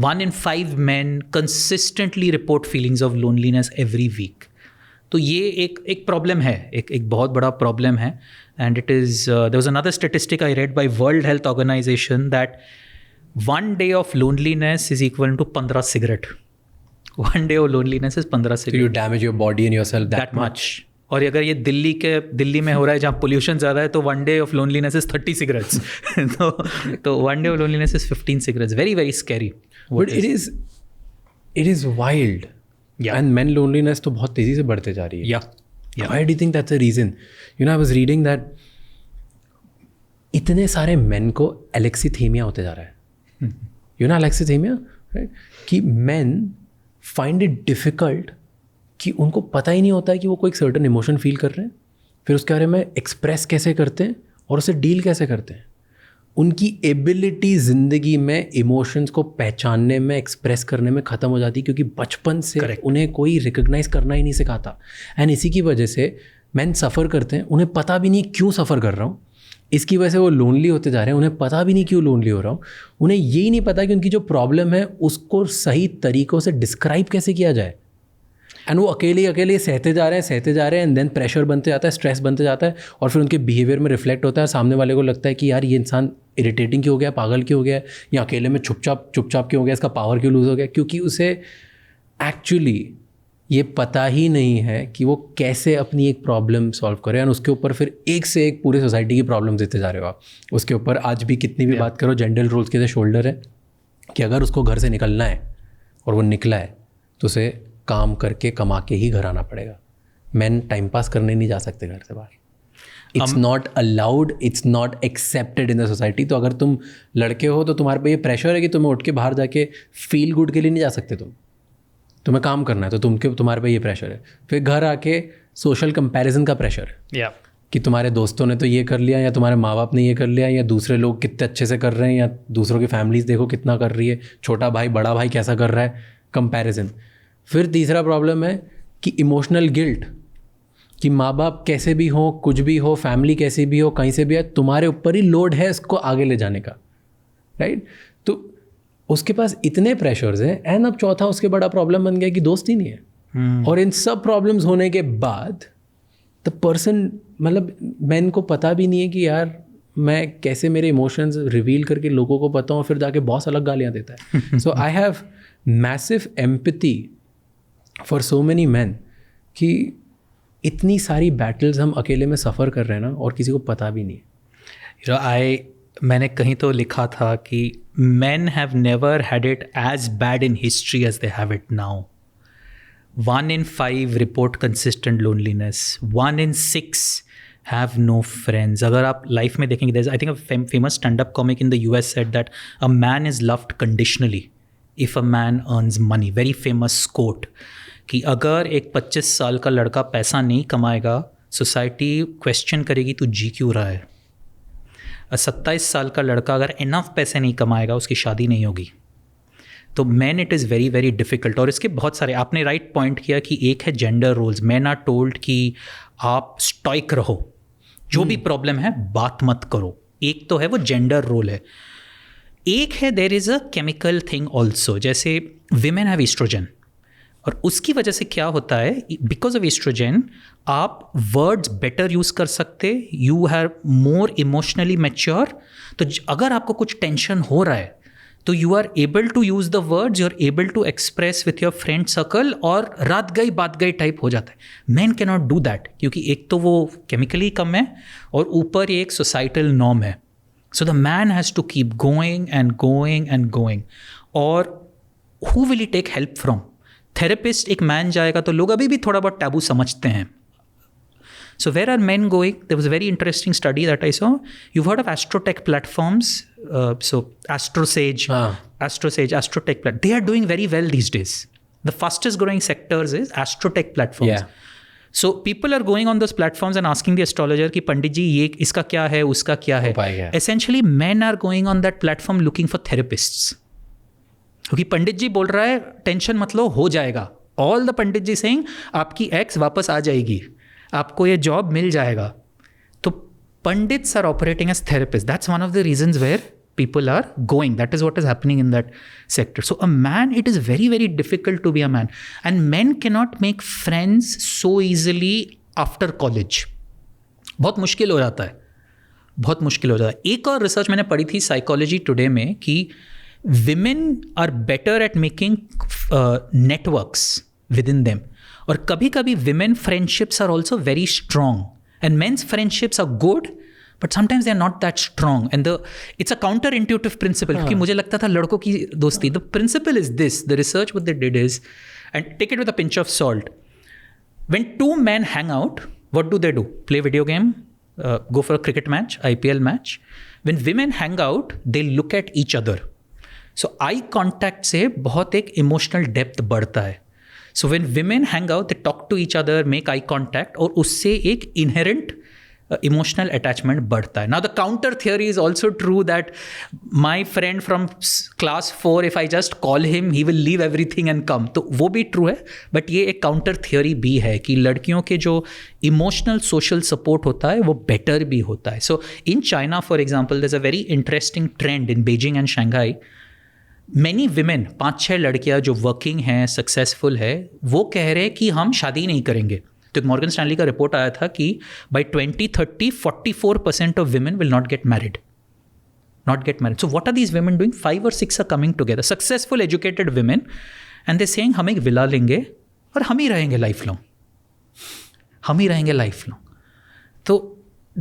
1 in 5 men consistently report feelings of loneliness every week. तो ये एक problem है, एक बहुत बड़ा problem है. And it is there was another statistic I read by World Health Organization that 1 day of loneliness is equal to 15 cigarette. 1 day of loneliness is 15 cigarette. So you damage your body and yourself that much. और अगर ये दिल्ली में हो रहा है जहाँ pollution ज़्यादा है, तो 1 day of loneliness is 30 cigarettes. तो 1 day of loneliness is 15 cigarettes. Very, very scary. But it is wild. Yeah. And men loneliness तो बहुत तेज़ी से बढ़ते जा रही है. Yeah. Why do you think that's a reason? You know, I was reading that इतने सारे men को alexithymia होते जा रहा है. You know alexithymia, right? कि men find it difficult कि उनको पता ही नहीं होता है कि वो कोई एक सर्टन इमोशन फील कर रहे हैं, फिर उसके बारे में एक्सप्रेस कैसे करते हैं और उसे डील कैसे करते हैं. उनकी एबिलिटी ज़िंदगी में इमोशंस को पहचानने में, एक्सप्रेस करने में ख़त्म हो जाती है, क्योंकि बचपन से उन्हें कोई रिकग्नाइज करना ही नहीं सिखाता. एंड इसी की वजह से मैन सफ़र करते हैं, उन्हें पता भी नहीं क्यों सफ़र कर रहा हूँ. इसकी वजह से वो लोनली होते जा रहे हैं, उन्हें पता भी नहीं क्यों लोनली हो रहा हूँ. उन्हें यही नहीं पता कि उनकी जो प्रॉब्लम है उसको सही तरीक़ों से डिस्क्राइब कैसे किया जाए. एंड वो अकेले सहते जा रहे हैं एंड देन प्रेशर बनते जाता है, स्ट्रेस बनते जाता है, और फिर उनके बिहेवियर में रिफ्लेक्ट होता है. सामने वाले को लगता है कि यार ये इंसान इरिटेटिंग क्यों हो गया, पागल क्यों हो गया, या अकेले में चुपचाप क्यों हो गया, इसका पावर क्यों लूज़ हो गया. क्योंकि उसे एक्चुअली ये पता ही नहीं है कि वो कैसे अपनी एक प्रॉब्लम सॉल्व करे. और उसके ऊपर फिर एक से एक पूरी सोसाइटी की प्रॉब्लम देते जा रहे हो आप. उसके ऊपर आज भी कितनी भी बात करो, जेंडर रोल्स के शोल्डर है कि अगर उसको घर से निकलना है और वो निकला है तो उसे काम करके कमा के ही घर आना पड़ेगा. मैन टाइम पास करने नहीं जा सकते घर से बाहर. It's not allowed, it's not accepted in the society. तो अगर तुम लड़के हो तो तुम्हारे पे ये प्रेशर है कि तुम्हें उठ के बाहर जाके फील गुड के लिए नहीं जा सकते. तुम्हें काम करना है तो तुम्हारे पे ये प्रेशर है. फिर घर आके सोशल कंपैरिजन का प्रेशर है कि तुम्हारे दोस्तों ने तो ये कर लिया, या तुम्हारे माँ बाप ने ये कर लिया, या दूसरे लोग कितने अच्छे से कर रहे हैं, या दूसरों की फैमिलीज देखो कितना कर रही है, छोटा भाई बड़ा भाई कैसा कर रहा है, कंपैरिजन. फिर तीसरा प्रॉब्लम है कि इमोशनल गिल्ट, कि माँ बाप कैसे भी हो, कुछ भी हो, फैमिली कैसी भी हो, कहीं से भी है, तुम्हारे ऊपर ही लोड है इसको आगे ले जाने का, राइट. तो उसके पास इतने प्रेशर्स हैं. एंड अब चौथा उसके बड़ा प्रॉब्लम बन गया कि दोस्ती नहीं है. और इन सब प्रॉब्लम्स होने के बाद द पर्सन, मतलब मैन को पता भी नहीं है कि यार मैं कैसे मेरे इमोशंस रिवील करके लोगों को बताऊँ, फिर जाके बॉस अलग गालियाँ देता है. So I have massive empathy for so many man कि इतनी सारी बैटल्स हम अकेले में सफ़र कर रहे हैं ना, और किसी को पता भी नहीं है. मैंने कहीं तो लिखा था कि men have never had it as bad in history as they have it now. 1 in 5 report consistent loneliness. 1 in 6 have no friends. अगर आप लाइफ में देखेंगे, there's I think a famous stand-up comic in the US said that a man is loved conditionally if a man earns money. Very famous quote. कि अगर एक 25 साल का लड़का पैसा नहीं कमाएगा, सोसाइटी क्वेश्चन करेगी तू जी क्यों रहा है। 27 साल का लड़का अगर इनफ पैसे नहीं कमाएगा, उसकी शादी नहीं होगी। तो man it is very very difficult. और इसके बहुत सारे, आपने राइट पॉइंट किया कि एक है gender roles. Man are told कि आप स्टॉइक रहो, जो भी प्रॉब्लम है बात मत करो। एक तो है वो जेंडर रोल है। एक है there is a chemical thing also, जैसे विमेन हैव ईस्ट्रोजन, और उसकी वजह से क्या होता है, बिकॉज ऑफ ईस्ट्रोजन आप वर्ड्स बेटर यूज़ कर सकते, you have more emotionally mature. तो अगर आपको कुछ टेंशन हो रहा है तो you are able to use the words, you are able to express with your friend circle, और रात गई बात गई टाइप हो जाता है। Man can not do that, क्योंकि एक तो वो केमिकली कम है और ऊपर एक सोसाइटल नॉर्म है। So the man has to keep going and going and going. और who will he take help from? Therapist एक मैन जाएगा तो लोग अभी भी थोड़ा बहुत टैबू समझते हैं। So where are men going? There was a very interesting study that I saw. You've heard of astrotech platforms. So AstroSage, Astrotech. They are doing very well these days. The fastest growing sectors is astrotech platforms. Yeah. So people are going on those platforms and asking the astrologer कि पंडित जी ये इसका क्या है, उसका क्या है. Essentially men are going on that platform looking for therapists. क्योंकि पंडित जी बोल रहा है टेंशन मत लो, हो जाएगा. All the pandit ji saying आपकी एक्स वापस आ जाएगी, आपको ये जॉब मिल जाएगा. तो pandits are operating as therapist. That's one of the reasons where people are going. That is what is happening in that sector. So a man, it is very, very difficult to be a man. And men cannot make friends so easily after college. बहुत मुश्किल हो जाता है, बहुत मुश्किल हो जाता है. एक और रिसर्च मैंने पढ़ी थी साइकोलॉजी टुडे में कि women are better at making networks within them. और कभी कभी women friendships are also very strong. And men's friendships are good, but sometimes they are not that strong. And it's a counterintuitive principle. क्योंकि मुझे लगता था लड़कों की दोस्ती. The principle is this. The research what they did is, and take it with a pinch of salt. When two men hang out, what do? Play video game, go for a cricket match, IPL match. When women hang out, they look at each other. So eye contact से बहुत एक emotional depth बढ़ता है. So when women hang out, they talk to each other, make eye contact, और उससे एक inherent emotional attachment बढ़ता है. Now the counter theory is also true that my friend from class 4, if I just call him, he will leave everything and come. तो वो भी true है, but ये एक counter theory भी है कि लड़कियों के जो emotional social support होता है वो better भी होता है. So in China, for example, there's a very interesting trend in Beijing and Shanghai. Many women, 5-6 लड़कियाँ जो working हैं, successful है, वो कह रहे हैं कि हम शादी नहीं करेंगे. तो एक मॉर्गन स्टैनली का रिपोर्ट आया था कि by 2030 44% of women will not get married. So what are these women doing? 5 or 6 are coming together, successful educated women, and they saying हम एक विला लेंगे और हम ही रहेंगे लाइफ लॉन्ग. तो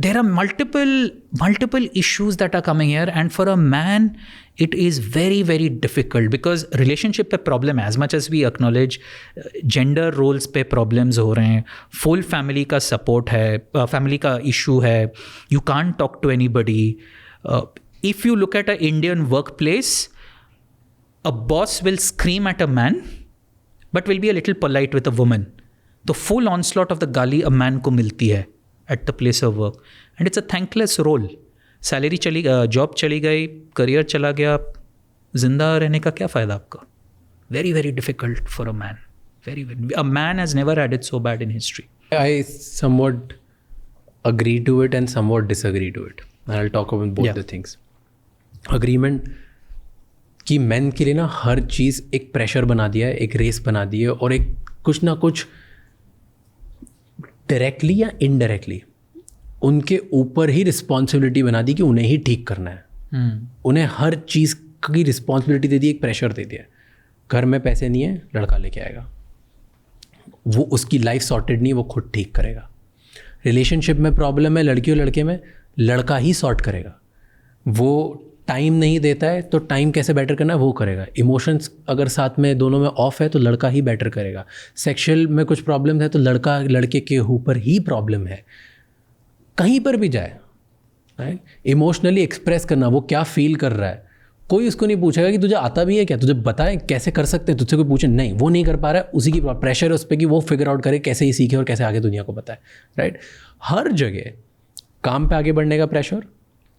there are multiple issues that are coming here, and for a man it is very, very difficult because relationship पे problem है. As much as we acknowledge gender roles पे problems हो रहे हैं, full family का support है, family का issue है, you can't talk to anybody. If you look at an Indian workplace, a boss will scream at a man but will be a little polite with a woman. तो full onslaught of the गाली a man को मिलती है at the place of work, and it's a thankless role. Salary चली, job चली गई, career चला गया, जिंदा रहने का क्या फ़ायदा आपका? Very, very difficult for a man. A man has never had it so bad in history. I somewhat agree to it and somewhat disagree to it. And I'll talk about both the things. Agreement कि men के लिए ना हर चीज़ एक pressure बना दिया है, एक race बना दी है, और एक कुछ ना कुछ डायरेक्टली या इनडायरेक्टली उनके ऊपर ही रिस्पॉन्सिबिलिटी बना दी कि उन्हें ही ठीक करना है. उन्हें हर चीज़ की रिस्पॉन्सिबिलिटी दे दी, एक प्रेशर दे दिया. घर में पैसे नहीं है, लड़का लेके आएगा, वो उसकी लाइफ सॉर्टेड नहीं, वो खुद ठीक करेगा. रिलेशनशिप में प्रॉब्लम है लड़की और लड़के में, लड़का ही सॉर्ट करेगा. वो टाइम नहीं देता है तो टाइम कैसे बेटर करना है वो करेगा. इमोशंस अगर साथ में दोनों में ऑफ है तो लड़का ही बेटर करेगा. सेक्शुअल में कुछ प्रॉब्लम है तो लड़का लड़के के ऊपर ही प्रॉब्लम है. कहीं पर भी जाए, राइट, इमोशनली एक्सप्रेस करना, वो क्या फील कर रहा है कोई उसको नहीं पूछेगा कि तुझे आता भी है क्या, तुझे बताएं कैसे कर सकते हैं, तुझसे कोई पूछे नहीं, वो नहीं कर पा रहा है, उसी की प्रेशर है उस पर कि वो फिगर आउट करे कैसे ही सीखे और कैसे आगे दुनिया को बताए, राइट। हर जगह काम पे आगे बढ़ने का प्रेशर,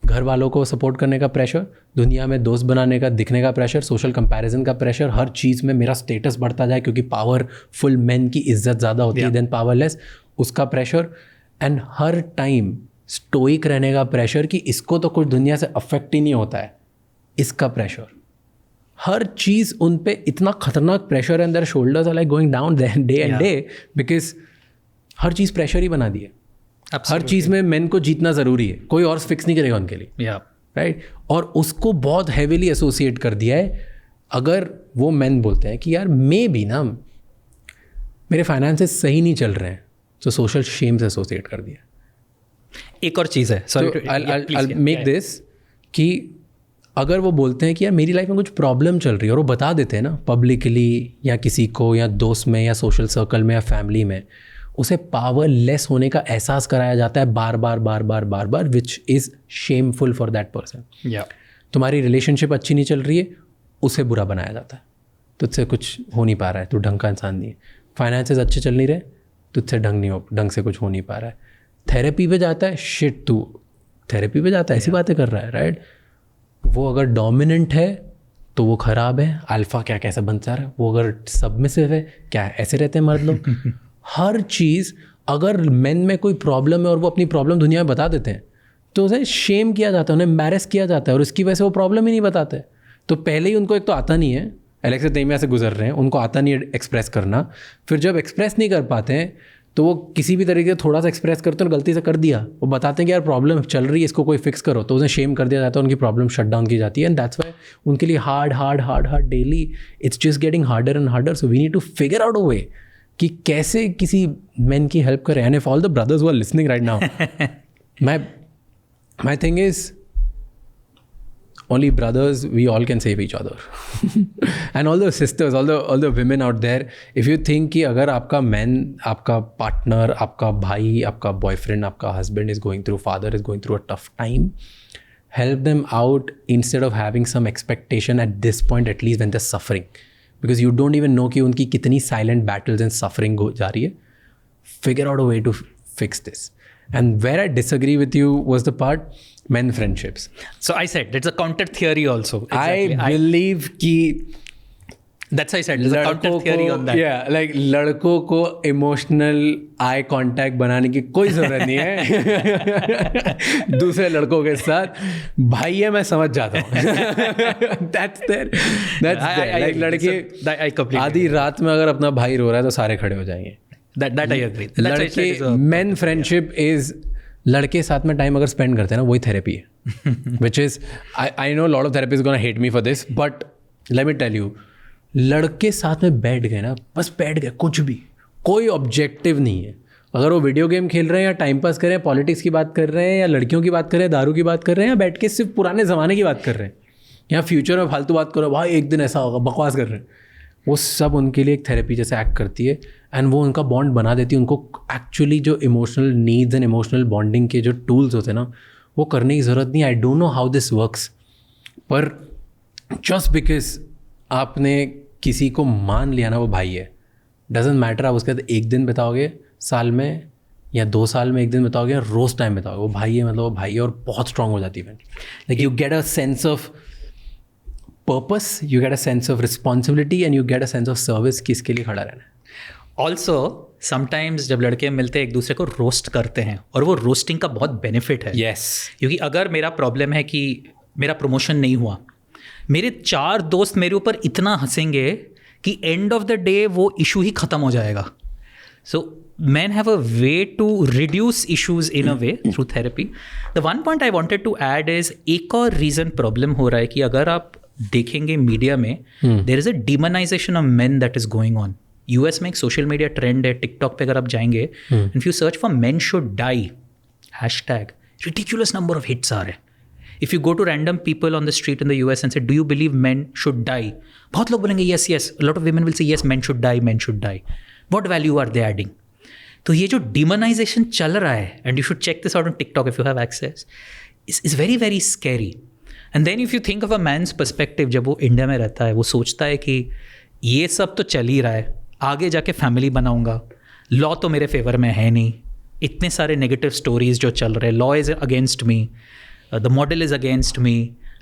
घर वालों को सपोर्ट करने का प्रेशर, दुनिया में दोस्त बनाने का, दिखने का प्रेशर, सोशल कंपैरिजन का प्रेशर, हर चीज़ में मेरा स्टेटस बढ़ता जाए क्योंकि पावरफुल मैन की इज्जत ज़्यादा होती है देन पावरलेस, उसका pressure. And her time stoic रहने का प्रेशर कि इसको तो कुछ दुनिया से अफेक्ट ही नहीं होता है, इसका प्रेशर। हर चीज़ उन पे इतना खतरनाक प्रेशर है, their shoulders are like going down day and day, because हर चीज़ प्रेशर ही बना दी है। हर चीज़ में मेन को जीतना ज़रूरी है, कोई और फिक्स नहीं करेगा उनके लिए, राइट। और उसको बहुत हैवीली एसोसिएट कर दिया है। अगर वो मेन बोलते हैं कि यार मे भी ना मेरे फाइनेंसेस सही नहीं चल रहे हैं, तो सोशल शेम से एसोसिएट कर दिया। एक और चीज़ है, आई मेक दिस कि अगर वो बोलते हैं कि यार मेरी लाइफ में कुछ प्रॉब्लम चल रही है और वो बता देते हैं ना पब्लिकली या किसी को या दोस्त में या सोशल सर्कल में या फैमिली में, उसे पावरलेस होने का एहसास कराया जाता है बार बार बार बार बार बार, which is shameful for that person. तुम्हारी रिलेशनशिप अच्छी नहीं चल रही है, उसे बुरा बनाया जाता है, तुझसे कुछ हो नहीं पा रहा है, तू ढंग का इंसान नहीं है। फाइनेंसेस अच्छे चल नहीं रहे, तुझसे ढंग से कुछ हो नहीं पा रहा है। थेरेपी पे जाता है, शिट तू थेरेपी पे जाता है, ऐसी बातें कर रहा है, राइट। वो अगर डोमिनेंट है तो वो ख़राब है, अल्फ़ा क्या कैसे बन जा रहा है। वो अगर सबमिसिव है, क्या ऐसे रहते हैं मर्द लोग। हर चीज़, अगर मेन में कोई प्रॉब्लम है और वो अपनी प्रॉब्लम दुनिया में बता देते हैं तो उसे शेम किया जाता है, उन्हें एम्बैरेस किया जाता है, और इसकी वजह से वो प्रॉब्लम ही नहीं बताते। तो पहले ही उनको एक तो आता नहीं है, एलेक्स तैमिया से गुजर रहे हैं, उनको आता नहीं है एक्सप्रेस करना। फिर जब एक्सप्रेस नहीं कर पाते हैं तो वो किसी भी तरीके से थोड़ा सा एक्सप्रेस करते हैं और गलती से कर दिया, वो बताते हैं कि यार प्रॉब्लम चल रही है, इसको कोई फिक्स करो, तो उन्हें शेम कर दिया जाता है, उनकी प्रॉब्लम शट डाउन की जाती है। एंड दैट्स वाई उनके लिए hard daily it's just getting harder and harder. So we need to figure out a way कि कैसे किसी मैन की हेल्प करें। And if all the brothers who are listening right now, my thing is only brothers, we all can save each other. And all the sisters, all the women out there, if you think कि अगर आपका man, आपका partner, आपका भाई, आपका boyfriend, आपका husband is going through, father is going through a tough time, help them out instead of having some expectation at this point, at least when they're suffering, because you don't even know कि उनकी कितनी silent battles and suffering हो जा रही है. Figure out a way to fix this. And where I disagree with you was the part men friendships. So I said that's a counter theory also. Exactly. I believe कि that's why I said there's a counter theory on that. Yeah, like लड़कों को emotional eye contact बनाने की कोई ज़रूरत नहीं है दूसरे लड़कों के साथ। भाई है, मैं समझ जाता हूँ। That's there. Like लड़के आधी रात में अगर अपना भाई रो रहा है तो सारे खड़े हो जाएंगे। That I agree. लड़के men friendship is लड़के साथ में टाइम अगर स्पेंड करते हैं ना, वही थेरेपी है। Which is I know lot of therapies gonna hate me for this, but let me tell you, लड़के साथ में बैठ गए ना, बस बैठ गए, कुछ भी, कोई ऑब्जेक्टिव नहीं है। अगर वो वीडियो गेम खेल रहे हैं या टाइम पास कर रहे हैं, पॉलिटिक्स की बात कर रहे हैं या लड़कियों की बात कर रहे हैं, दारू की बात कर रहे हैं, या बैठ के सिर्फ पुराने ज़माने की बात कर रहे हैं, या फ्यूचर में फालतू बात करो, भाई एक दिन ऐसा होगा, बकवास कर रहे हैं, वो सब उनके लिए एक थेरेपी जैसे एक्ट करती है। एंड वो उनका बॉन्ड बना देती है। उनको एक्चुअली जो emotional needs and emotional bonding के जो टूल्स होते हैं ना, वो करने की ज़रूरत नहीं। I don't know how this works, पर जस्ट बिकॉज आपने किसी को मान लिया ना वो भाई है, डजेंट मैटर आप उसके साथ एक दिन बिताओगे साल में या 2 साल में, एक दिन बिताओगे, रोज़ टाइम बिताओगे, वो भाई है, मतलब वो भाई है, और बहुत स्ट्रांग हो जाती है। Like you get a sense of purpose, you get a sense of responsibility, and you get a sense of service कि इसके लिए खड़ा रहना है। ऑल्सो समटाइम्स जब लड़के मिलते हैं एक दूसरे को रोस्ट करते हैं, और वो रोस्टिंग का बहुत बेनिफिट है। Yes. क्योंकि अगर मेरा प्रॉब्लम है कि मेरा प्रमोशन नहीं हुआ, मेरे 4 दोस्त मेरे ऊपर इतना हंसेंगे कि एंड ऑफ द डे वो इशू ही ख़त्म हो जाएगा। सो men have a way to reduce issues in a way through therapy. The one point I wanted to add is एक और रीज़न प्रॉब्लम हो रहा है कि अगर आप देखेंगे मीडिया में, there is a demonization of men that is going on. US में एक सोशल मीडिया ट्रेंड है, टिकटॉक पे अगर आप जाएंगे, if you search for men should die hashtag, ridiculous number of hits आ रहे हैं। If you go to random people on the street in the US and say do you believe men should die, बहुत लोग बोलेंगे yes yes, lot of women will say yes men should die, men should die. What value are they adding? तो ये जो demonetisation चल रहा है, and you should check this out on TikTok if you have access, is very very scary. And then if you think of a man's perspective, जब वो India में रहता है वो सोचता है कि ये सब तो चल ही रहा है, आगे जाके फैमिली बनाऊंगा, लॉ तो मेरे फेवर में है नहीं, इतने सारे नेगेटिव स्टोरीज जो चल रहे, law is against me, the model is against me,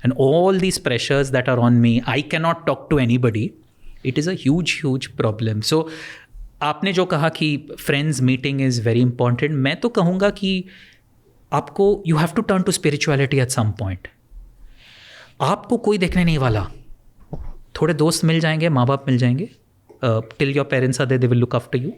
and all these pressures that are on me, I can not talk to anybody. It is a huge problem. So आपने जो कहा कि friends meeting is very important, मैं तो कहूँगा कि आपको you have to turn to spirituality at some point. आपको कोई देखने नहीं वाला, थोड़े दोस्त मिल जाएंगे, माँ बाप मिल जाएंगे, till your parents are there they will look after you.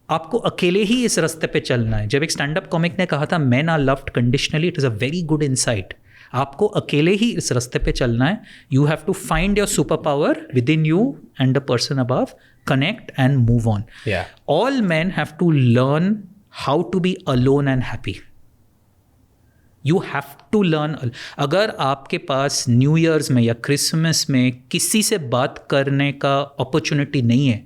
आपको अकेले ही इस रास्ते पे चलना है. जब एक स्टैंड अप कॉमिक ने कहा था men are loved conditionally, it is a very good insight. आपको अकेले ही इस रास्ते पे चलना है. You have to find your superpower within you and the person above, connect and move on. Yeah. All men have to learn how to be alone and happy. You have to learn. अगर आपके पास new years में या Christmas में किसी से बात करने का अपॉर्चुनिटी नहीं है,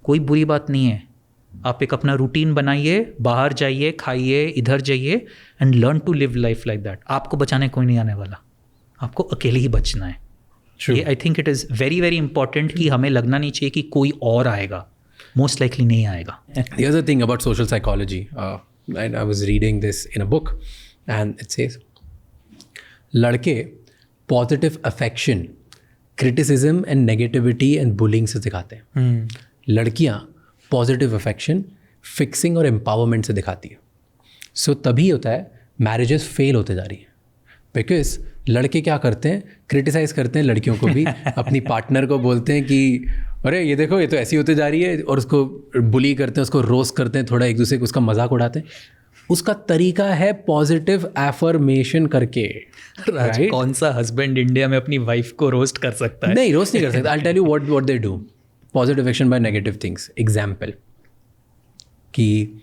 कोई बुरी बात नहीं है. आप एक अपना रूटीन बनाइए, बाहर जाइए, खाइए, इधर जाइए, and learn to live life like that. आपको बचाने कोई नहीं आने वाला, आपको अकेले ही बचना है. ये I think it is very very important कि हमें लगना नहीं चाहिए कि कोई और आएगा. मोस्ट लाइकली नहीं आएगा. The other thing about social psychology, and I was reading this in a book, and it says, लड़के positive affection, criticism and negativity and bullying से दिखाते हैं. लड़कियाँ पॉजिटिव अफेक्शन, फिक्सिंग और एम्पावरमेंट से दिखाती है. सो तभी होता है मैरिजेस फेल होते जा रही हैं, बिकॉज लड़के क्या करते हैं, क्रिटिसाइज़ करते हैं लड़कियों को भी. अपनी पार्टनर को बोलते हैं कि अरे ये देखो ये तो ऐसी होते जा रही है, और उसको बुली करते हैं, उसको रोस्ट करते हैं, थोड़ा एक दूसरे को उसका मजाक उड़ाते हैं. उसका तरीका है पॉजिटिव एफर्मेशन करके. right? कौन सा हस्बैंड इंडिया में अपनी वाइफ को रोस्ट कर सकता है? नहीं, रोस्ट नहीं कर सकता. I tell you what they do. Positive action by negative things. Example कि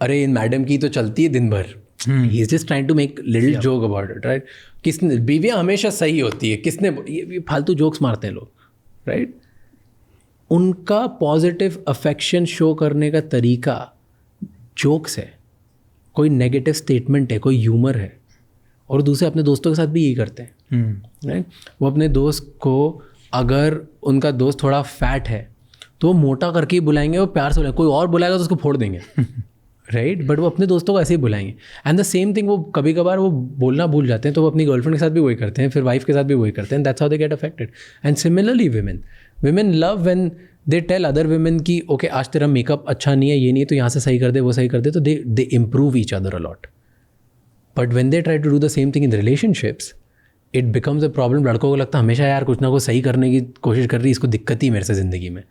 अरे इन मैडम की तो चलती है दिन भर, he is just trying to make little joke about it, right. किसने, बीवियाँ हमेशा सही होती है, किसने, ये फालतू जोक्स मारते हैं लोग, राइट. उनका पॉजिटिव अफेक्शन शो करने का तरीका जोक्स है, कोई नेगेटिव स्टेटमेंट है, कोई ह्यूमर है. और दूसरे अपने दोस्तों के साथ भी यही करते हैं, राइट. वो अपने दोस्त को, अगर उनका दोस्त थोड़ा फैट है तो वो मोटा करके ही बुलाएंगे, वो प्यार से बुलाएंगे. कोई और बुलाएगा तो उसको फोड़ देंगे, राइट. बट वो अपने दोस्तों को ऐसे ही बुलाएंगे. एंड द सेम थिंग, वो कभी कभार वो बोलना भूल जाते हैं, तो वो अपनी गर्लफ्रेंड के साथ भी वही करते हैं, फिर वाइफ के साथ भी वही करते हैं. That's how they get affected. And similarly women love when they tell other women कि ओके आज तेरा मेकअप अच्छा नहीं है, ये नहीं है, तो यहाँ से सही कर दे, वो सही कर दे, तो they improve each other a lot. But when they try to do the same thing in relationships, it becomes a problem. लड़कों को लगता है हमेशा यार कुछ ना कुछ सही करने की कोशिश कर रही है, इसको दिक्कत ही मेरे से ज़िंदगी में,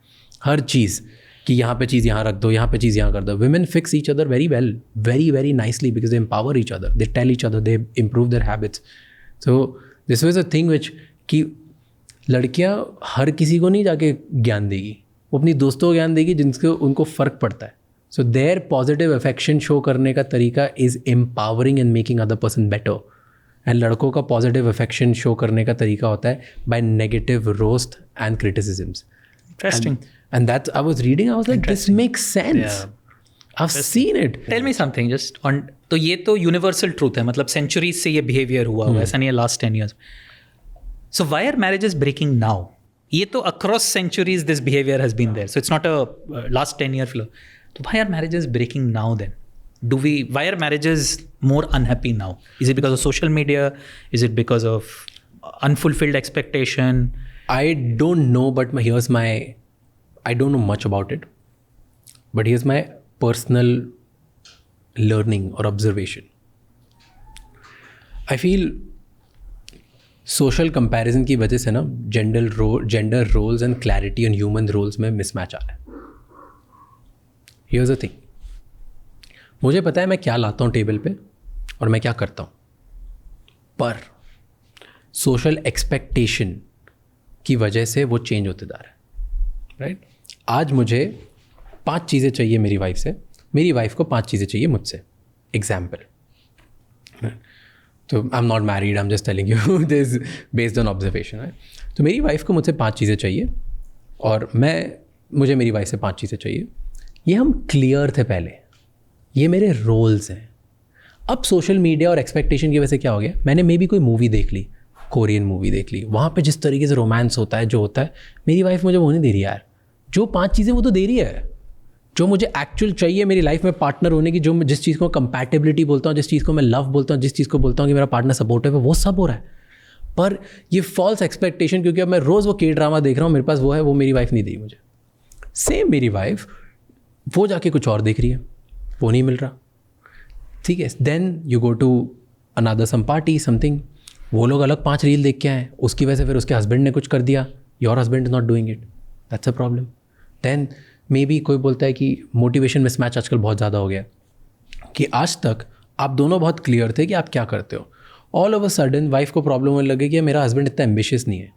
हर चीज़ कि यहाँ पे चीज़ यहाँ रख दो, यहाँ पे चीज़ यहाँ कर दो. women fix each other very well, very very nicely, because they empower each other, they tell each other, they improve their habits. So this was a thing which कि लड़कियाँ हर किसी को नहीं जाके ज्ञान देगी, वो अपनी दोस्तों को ज्ञान देगी जिनसे उनको फ़र्क पड़ता है. So their positive affection show करने का तरीका is empowering and making other person better. And लड़कों का पॉजिटिव अफेक्शन शो करने का तरीका होता है by negative roast and criticisms. Interesting. And that I was reading, I was like, this makes sense. I've seen it. Tell me something just on. तो ये तो यूनिवर्सल ट्रूथ है, मतलब सेंचुरीज से ये बिहेवियर हुआ हुआ, ऐसा नहीं है last 10 years. So why are marriages breaking now? ये तो across centuries this behavior has been there. So it's not a last 10 year flow. So why are marriages breaking now then? Why are marriages more unhappy now? Is it because of social media? Is it because of unfulfilled expectation? I don't know, but I don't know much about it. But here's my personal learning or observation. I feel social comparison की वजह से ना gender roles and clarity on human roles में mismatch आ रहा है. Here's the thing. मुझे पता है मैं क्या लाता हूँ टेबल पे और मैं क्या करता हूँ, पर social expectation की वजह से वो चेंज होते जा रहा है, राइट. आज मुझे 5 चीज़ें चाहिए मेरी वाइफ से, मेरी वाइफ को 5 चीज़ें चाहिए मुझसे. एग्जाम्पल, तो आई am not married, I am just telling you this based on observation, right. तो मेरी वाइफ को मुझसे 5 चीज़ें चाहिए और मुझे मेरी वाइफ से 5 चीज़ें चाहिए. ये हम क्लियर थे पहले, ये मेरे रोल्स हैं. अब सोशल मीडिया और एक्सपेक्टेशन की वजह से क्या हो गया, मैंने मे बी कोई मूवी देख ली, कोरियन मूवी देख ली, वहाँ पे जिस तरीके से रोमांस होता है, जो होता है, मेरी वाइफ मुझे वो नहीं दे रही यार। जो 5 चीज़ें वो तो दे रही है, जो मुझे एक्चुअल चाहिए मेरी लाइफ में पार्टनर होने की, जो जिस चीज़ को कंपैटिबिलिटी बोलता हूँ, जिस चीज़ को मैं लव बोलता हूँ, जिस चीज़ को बोलता हूँ कि मेरा पार्टनर सपोर्टिव है, वो सब हो रहा है। पर ये फॉल्स एक्सपेक्टेशन, क्योंकि अब मैं रोज़ वो के ड्रामा देख रहा हूँ, मेरे पास वो है, वो मेरी वाइफ नहीं दी मुझे। सेम मेरी वाइफ वो जाके कुछ और देख रही है, वो नहीं मिल रहा, ठीक है। Then you go to another some party something, वो लोग अलग 5 रील देख के आए, उसकी वजह से फिर उसके हस्बैंड ने कुछ कर दिया, your husband is not doing it, that's a problem. Then maybe कोई बोलता है कि मोटिवेशन मिसमैच आजकल बहुत ज़्यादा हो गया, कि आज तक आप दोनों बहुत क्लियर थे कि आप क्या करते हो, all of a sudden wife को प्रॉब्लम होने लगे कि मेरा हस्बैंड इतना एम्बिशियस नहीं है,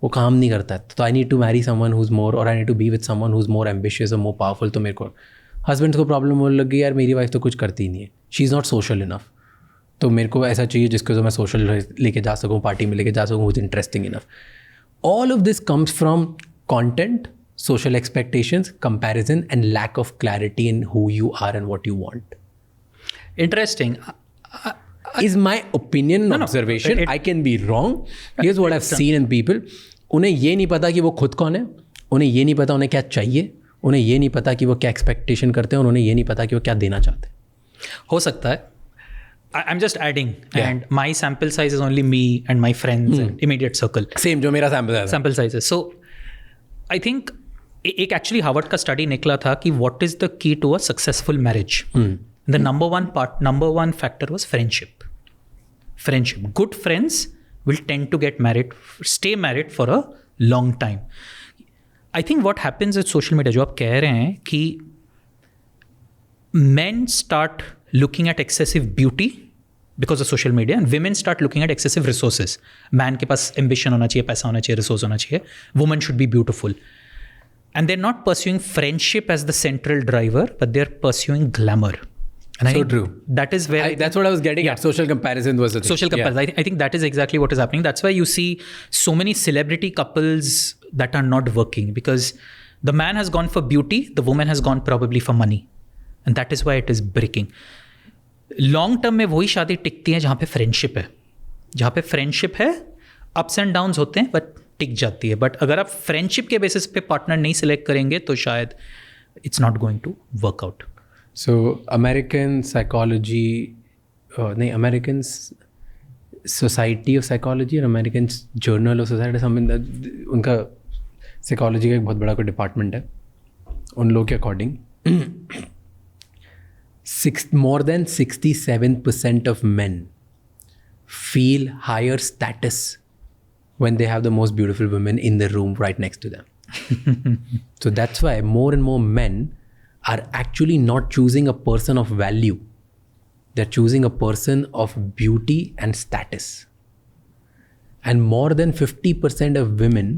वो काम नहीं करता है, तो I need to marry someone who is more, और I need to be with someone who is more ambitious और मोर पावरफुल। तो मेरे को हस्बैंड को प्रॉब्लम होने लगी, यार मेरी वाइफ तो कुछ करती ही नहीं है, she is not social enough, तो मेरे को ऐसा चाहिए जिसको जो मैं सोशल लेके जा सकूँ, पार्टी में लेके जा सकूँ, who is interesting enough. All of this comes from content, social expectations, comparison, and lack of clarity in who you are and what you want. Interesting. Is my opinion and observation. I can be wrong. Here's what I've seen in people. उन्हें ये नहीं पता कि वो खुद कौन है, उन्हें ये नहीं पता उन्हें क्या चाहिए, उन्हें ये नहीं पता कि वो क्या एक्सपेक्टेशन करते हैं, और उन्हें ये नहीं पता कि वो क्या देना चाहते हैं। हो सकता है, I'm just adding, and my sample size is only me and my friends and immediate circle. Same जो मेरा sample size है. So I think एक एक्चुअली हार्वर्ड का स्टडी निकला था कि what is the key to a successful marriage. The number one factor was friendship. Good friends will tend to get married, stay married for a long time. I think what happens with social media, जो आप कह रहे हैं कि men start looking at excessive beauty because of social media and women start looking at excessive resources. Man के पास ambition होना चाहिए, पैसा होना चाहिए, resource होना चाहिए, woman should be beautiful. And they're not pursuing friendship as the central driver, but they're pursuing glamour. And So true. That is where that's what I was getting at. Social comparison was the thing. Social comparison. I think that is exactly what is happening. That's why you see so many celebrity couples that are not working, because the man has gone for beauty, the woman has gone probably for money. And that is why it is breaking. Long term में वही शादी टिकती है जहाँ पे friendship है, जहाँ पे friendship है, अप्स एंड डाउन्स होते हैं बट टिक जाती है। बट अगर आप फ्रेंडशिप के बेसिस पे पार्टनर नहीं सिलेक्ट करेंगे तो शायद it's not going to work out. So American psychology, नहीं, अमेरिकन सोसाइटी ऑफ साइकोलॉजी और अमेरिकन जर्नल ऑफ सोसाइटी, उनका साइकोलॉजी का एक बहुत बड़ा कोई डिपार्टमेंट है, उन लोगों के according more than 67% of men feel higher status when they have the most beautiful women in the room right next to them. So that's why more and more men are actually not choosing a person of value. They're choosing a person of beauty and status. And more than 50% of women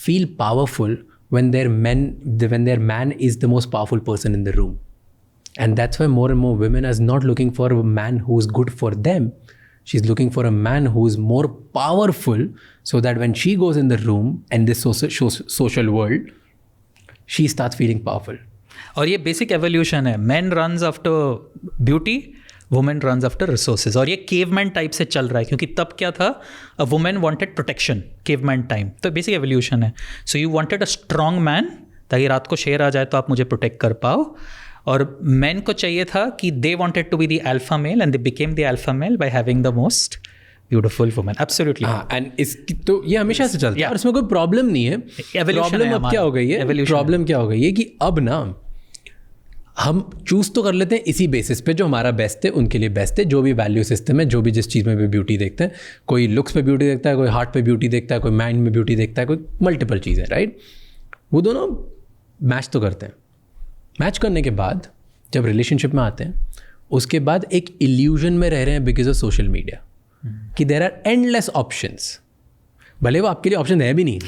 feel powerful when their man is the most powerful person in the room. And that's why more and more women are not looking for a man who's good for them. She's looking for a man who's more powerful, so that when she goes in the room and this social world, she starts feeling powerful. और ये basic evolution है। Man runs after beauty, women runs after resources. और ये caveman type से चल रहा है, क्योंकि तब क्या था, a women wanted protection, caveman time. तो बेसिक एवोल्यूशन है। So you wanted a strong man, ताकि रात को शेर आ जाए तो आप मुझे प्रोटेक्ट कर पाओ। और मैन को चाहिए था कि they wanted to be the alpha male, and they became the alpha male by having the most beautiful women. Absolutely. हाँ, एंड इसकी तो ये हमेशा से चलता है और इसमें कोई प्रॉब्लम नहीं है। प्रॉब्लम अब क्या हो गई है, प्रॉब्लम क्या हो गई है कि अब ना हम चूज़ तो कर लेते हैं इसी बेसिस पे, जो हमारा बेस्ट है उनके लिए बेस्ट है, जो भी वैल्यू सिस्टम है, जो भी जिस चीज़ में भी ब्यूटी देखते हैं, कोई लुक्स पे ब्यूटी देखता है, कोई हार्ट पे ब्यूटी देखता है, कोई माइंड में ब्यूटी देखता है, कोई मल्टीपल चीज़ें, राइट। वो दोनों मैच तो करते हैं। मैच करने के बाद जब रिलेशनशिप में आते हैं, उसके बाद एक इल्यूजन में रह रहे हैं बिकॉज ऑफ सोशल मीडिया, कि देयर आर एंडलेस ऑप्शंस। भले वो आपके लिए ऑप्शन है भी नहीं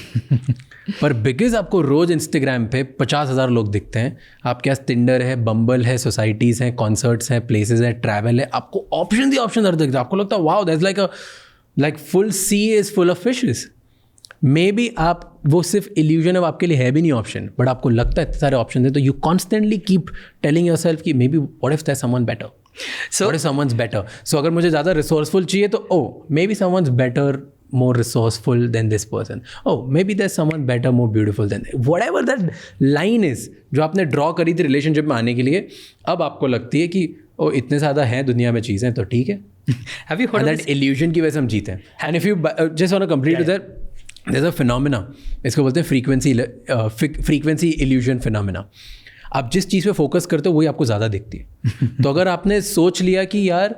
पर बिकॉज आपको रोज़ इंस्टाग्राम पे 50,000 लोग दिखते हैं, आपके पास टिंडर है, बम्बल है, सोसाइटीज़ हैं, कॉन्सर्ट्स हैं, प्लेसेस हैं, ट्रैवल है, आपको ऑप्शन ही ऑप्शन हर दिखते हैं। आपको लगता है wow that's like full sea is full of fishes. Maybe आप वो सिर्फ इल्यूजन है, वो आपके लिए है भी नहीं ऑप्शन, बट आपको लगता है इतने सारे ऑप्शन है, तो you constantly keep telling yourself कि maybe what if there someone better, what if someone's better. So अगर मुझे ज़्यादा रिसोर्सफुल चाहिए तो maybe someone's better more resourceful than this person. Oh, maybe there's someone better, more beautiful than whatever that line is जो आपने draw करी थी relationship में आने के लिए, अब आपको लगती है कि ओ इतने ज़्यादा हैं दुनिया में चीज़ें तो ठीक है. Have you heard of that illusion की वजह से हम जीते हैं. And if you just want to complete with that, there's a phenomena, इसको बोलते हैं frequency illusion phenomena. आप जिस चीज़ पे फोकस करते हो वही आपको ज़्यादा दिखती है. तो अगर आपने सोच लिया कि यार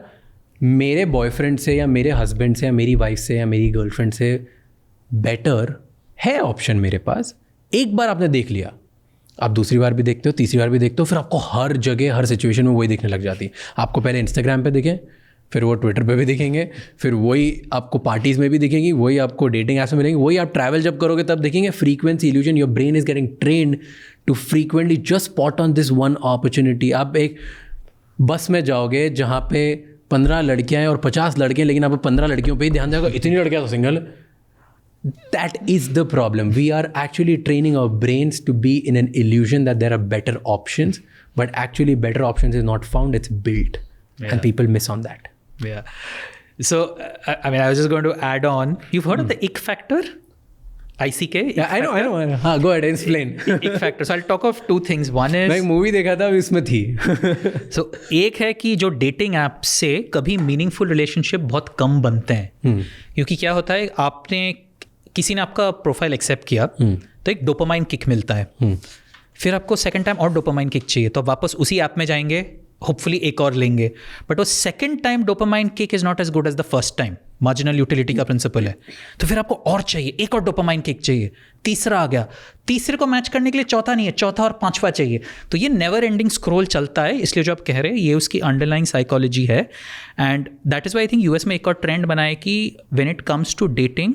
मेरे बॉयफ्रेंड से या मेरे हस्बैंड से या मेरी वाइफ से या मेरी गर्लफ्रेंड से बेटर है ऑप्शन मेरे पास, एक बार आपने देख लिया, आप दूसरी बार भी देखते हो, तीसरी बार भी देखते हो, फिर आपको हर जगह हर सिचुएशन में वही दिखने लग जाती है. आपको पहले इंस्टाग्राम पे दिखें, फिर वो ट्विटर पे भी दिखेंगे, फिर वही आपको पार्टीज़ में भी दिखेंगी, वही आपको डेटिंग ऐप्स में मिलेंगी, वही आप ट्रैवल जब करोगे तब दिखेंगे. Frequency illusion, your brain is getting trained to frequently just spot on this one opportunity. आप एक बस में जाओगे जहाँ पे 15 लड़कियाँ हैं और 50 लड़के हैं, लेकिन आप 15 लड़कियों पे ही ध्यान देगा, इतनी लड़कियाँ तो single. That is the problem. We are actually training our brains to be in an illusion that there are better options, but actually better options is not found, it's built. Yeah. And people miss on that. Yeah. So, I mean, I was just going to add on. You've heard of the ick factor? ICK? Yeah, I know. हाँ, go ahead, explain. Ick factor. So, I'll talk of two things. One is... मैं एक movie देखा था, इसमें थी. So, एक है कि जो डेटिंग ऐप से कभी मीनिंगफुल रिलेशनशिप बहुत कम बनते हैं. क्योंकि क्या होता है, आपने किसी ने आपका प्रोफाइल एक्सेप्ट किया तो एक डोपामाइन किक मिलता है. फिर आपको सेकंड टाइम और डोपामाइन किक चाहिए, तो वापस उसी ऐप में जाएंगे, होपफुली एक और लेंगे. बट वो second time dopamine kick is not as good as the first time. Marginal utility का प्रिंसिपल है. तो फिर आपको और चाहिए, एक और डोपामाइन किक चाहिए, तीसरा आ गया, तीसरे को मैच करने के लिए चौथा नहीं है, चौथा और पांचवा चाहिए. तो ये नेवर एंडिंग स्क्रोल चलता है. इसलिए जो आप कह रहे हैं ये उसकी अंडरलाइंग साइकोलॉजी है. And that is why I think US में एक और ट्रेंड बना है कि when it comes to dating,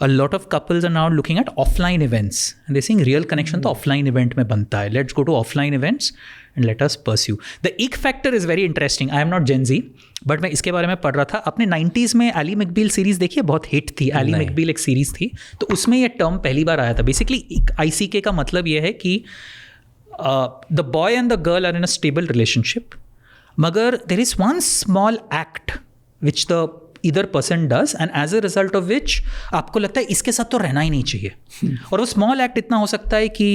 a lot of couples are now looking at offline events and they're seeing real connection तो offline event में बनता है. Let's go to offline events and let us pursue. The ick factor is very interesting. I am not Gen Z, but मैं इसके बारे में पढ़ रहा था. अपने 90s में एली मैकबील सीरीज़ देखिए, बहुत हिट थी. एली मैकबील एक सीरीज़ थी, तो उसमें ये टर्म पहली बार आया था. बेसिकली ICK का मतलब ये है कि the boy and the girl are in a stable relationship, मगर there is one small act which the either person does and as a result of which आपको लगता है इसके साथ तो रहना ही नहीं चाहिए. और वो स्मॉल एक्ट इतना हो सकता है कि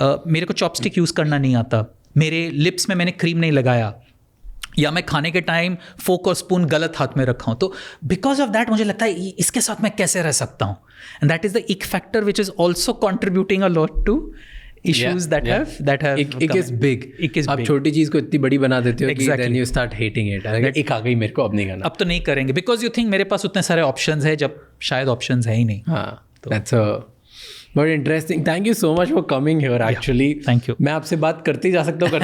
मेरे को चॉपस्टिक यूज़ करना नहीं आता, मेरे लिप्स में मैंने क्रीम नहीं लगाया, या मैं खाने के टाइम फोक और स्पून गलत हाथ में रखा हूँ. तो बिकॉज ऑफ दैट मुझे लगता है इसके साथ मैं कैसे रह सकता हूँ. And that is the ick factor which is also contributing a lot to issues that have it is big. आप छोटी चीज को इतनी बड़ी बना देते हो कि then you start hating it. एक आ गई मेरे को, अब नहीं करना, अब तो नहीं करेंगे, because you think मेरे पास उतने सारे options है, जब शायद options है ही नहीं. हाँ, that's a But interesting. Thank you so much for coming here. Actually, thank you. मैं आपसे बात करते जा सकता हूँ.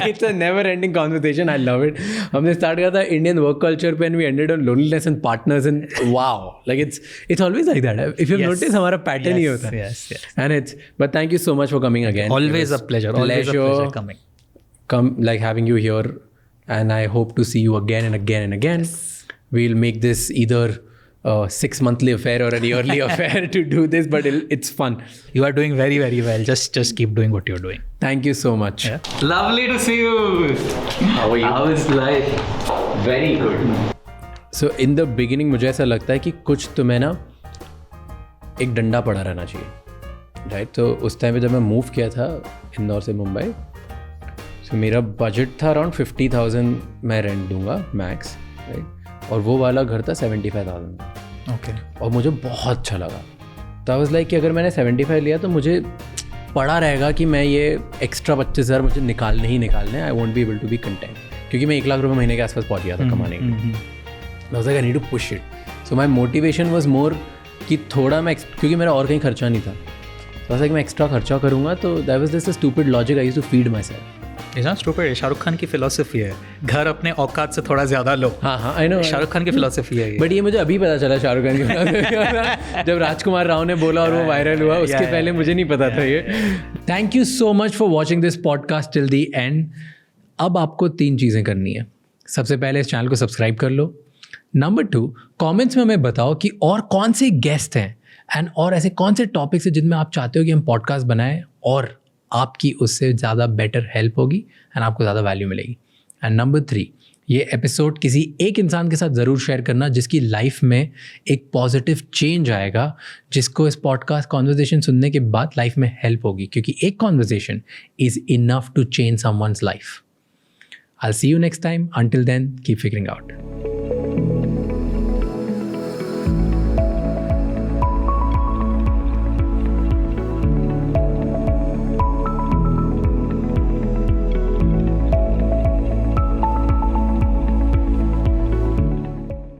It's a never-ending conversation. I love it. हमने start किया था Indian work culture पे and we ended on loneliness and partners and wow, like it's always like that. If you've noticed, हमारा pattern ही होता है. Yes. And but thank you so much for coming again. Always a pleasure. Always a pleasure coming. Come like having you here, and I hope to see you again and again and again. We'll make this either a 6-monthly affair or a yearly affair to do this, but it's fun. You are doing very, very well. Just keep doing what you're doing. Thank you so much. Yeah. Lovely to see you. How are you? How is life? Very good. So in the beginning मुझे ऐसा लगता है कि कुछ तुम्हें ना एक डंडा पड़ा रहना चाहिए, राइट? तो उस टाइम पे जब मैं मूव किया था इंदौर से मुंबई, तो मेरा बजट था अराउंड 50,000 मैं रेंट दूंगा मैक्स, राइट? और वो वाला घर था 75,000. ओके. और मुझे बहुत अच्छा लगा. तो आई वाज लाइक कि अगर मैंने 75 लिया तो मुझे पड़ा रहेगा कि मैं ये एक्स्ट्रा 25,000 मुझे निकालने ही निकालने. I won't be able to be content, क्योंकि मैं 1 लाख रुपये महीने के आसपास पहुंच गया था कमाने के लिए. I was like I need to push it. So my motivation was more कि थोड़ा मैं, क्योंकि मेरा और कहीं खर्चा नहीं था, तो ऐसा कि मैं एक्स्ट्रा खर्चा करूँगा. तो that was this stupid logic I used to feed myself. It's not stupid. Shahrukh Khan की फिलोसफी है, घर अपने औकात से थोड़ा ज़्यादा लो. हाँ, आई नो. शाहरुख खान की फिलोसफी है ये. बट ये मुझे अभी पता चला शाहरुख खान की जब राजकुमार राव ने बोला और वो वायरल हुआ, उसके पहले मुझे नहीं पता था ये. Thank you so much for watching this podcast till the and. अब आपको 3 चीज़ें करनी है. सबसे पहले इस चैनल को सब्सक्राइब कर लो. नंबर 2, कॉमेंट्स में हमें बताओ कि और कौन से गेस्ट हैं एंड और ऐसे कौन से टॉपिक्स हैं जिनमें आप चाहते हो कि हम पॉडकास्ट बनाएं और आपकी उससे ज़्यादा बेटर हेल्प होगी एंड आपको ज़्यादा वैल्यू मिलेगी. एंड नंबर 3, ये एपिसोड किसी एक इंसान के साथ ज़रूर शेयर करना जिसकी लाइफ में एक पॉजिटिव चेंज आएगा, जिसको इस पॉडकास्ट कॉन्वर्जेशन सुनने के बाद लाइफ में हेल्प होगी, क्योंकि एक conversation is enough to change someone's life. I'll see you next time. Until then, keep figuring out.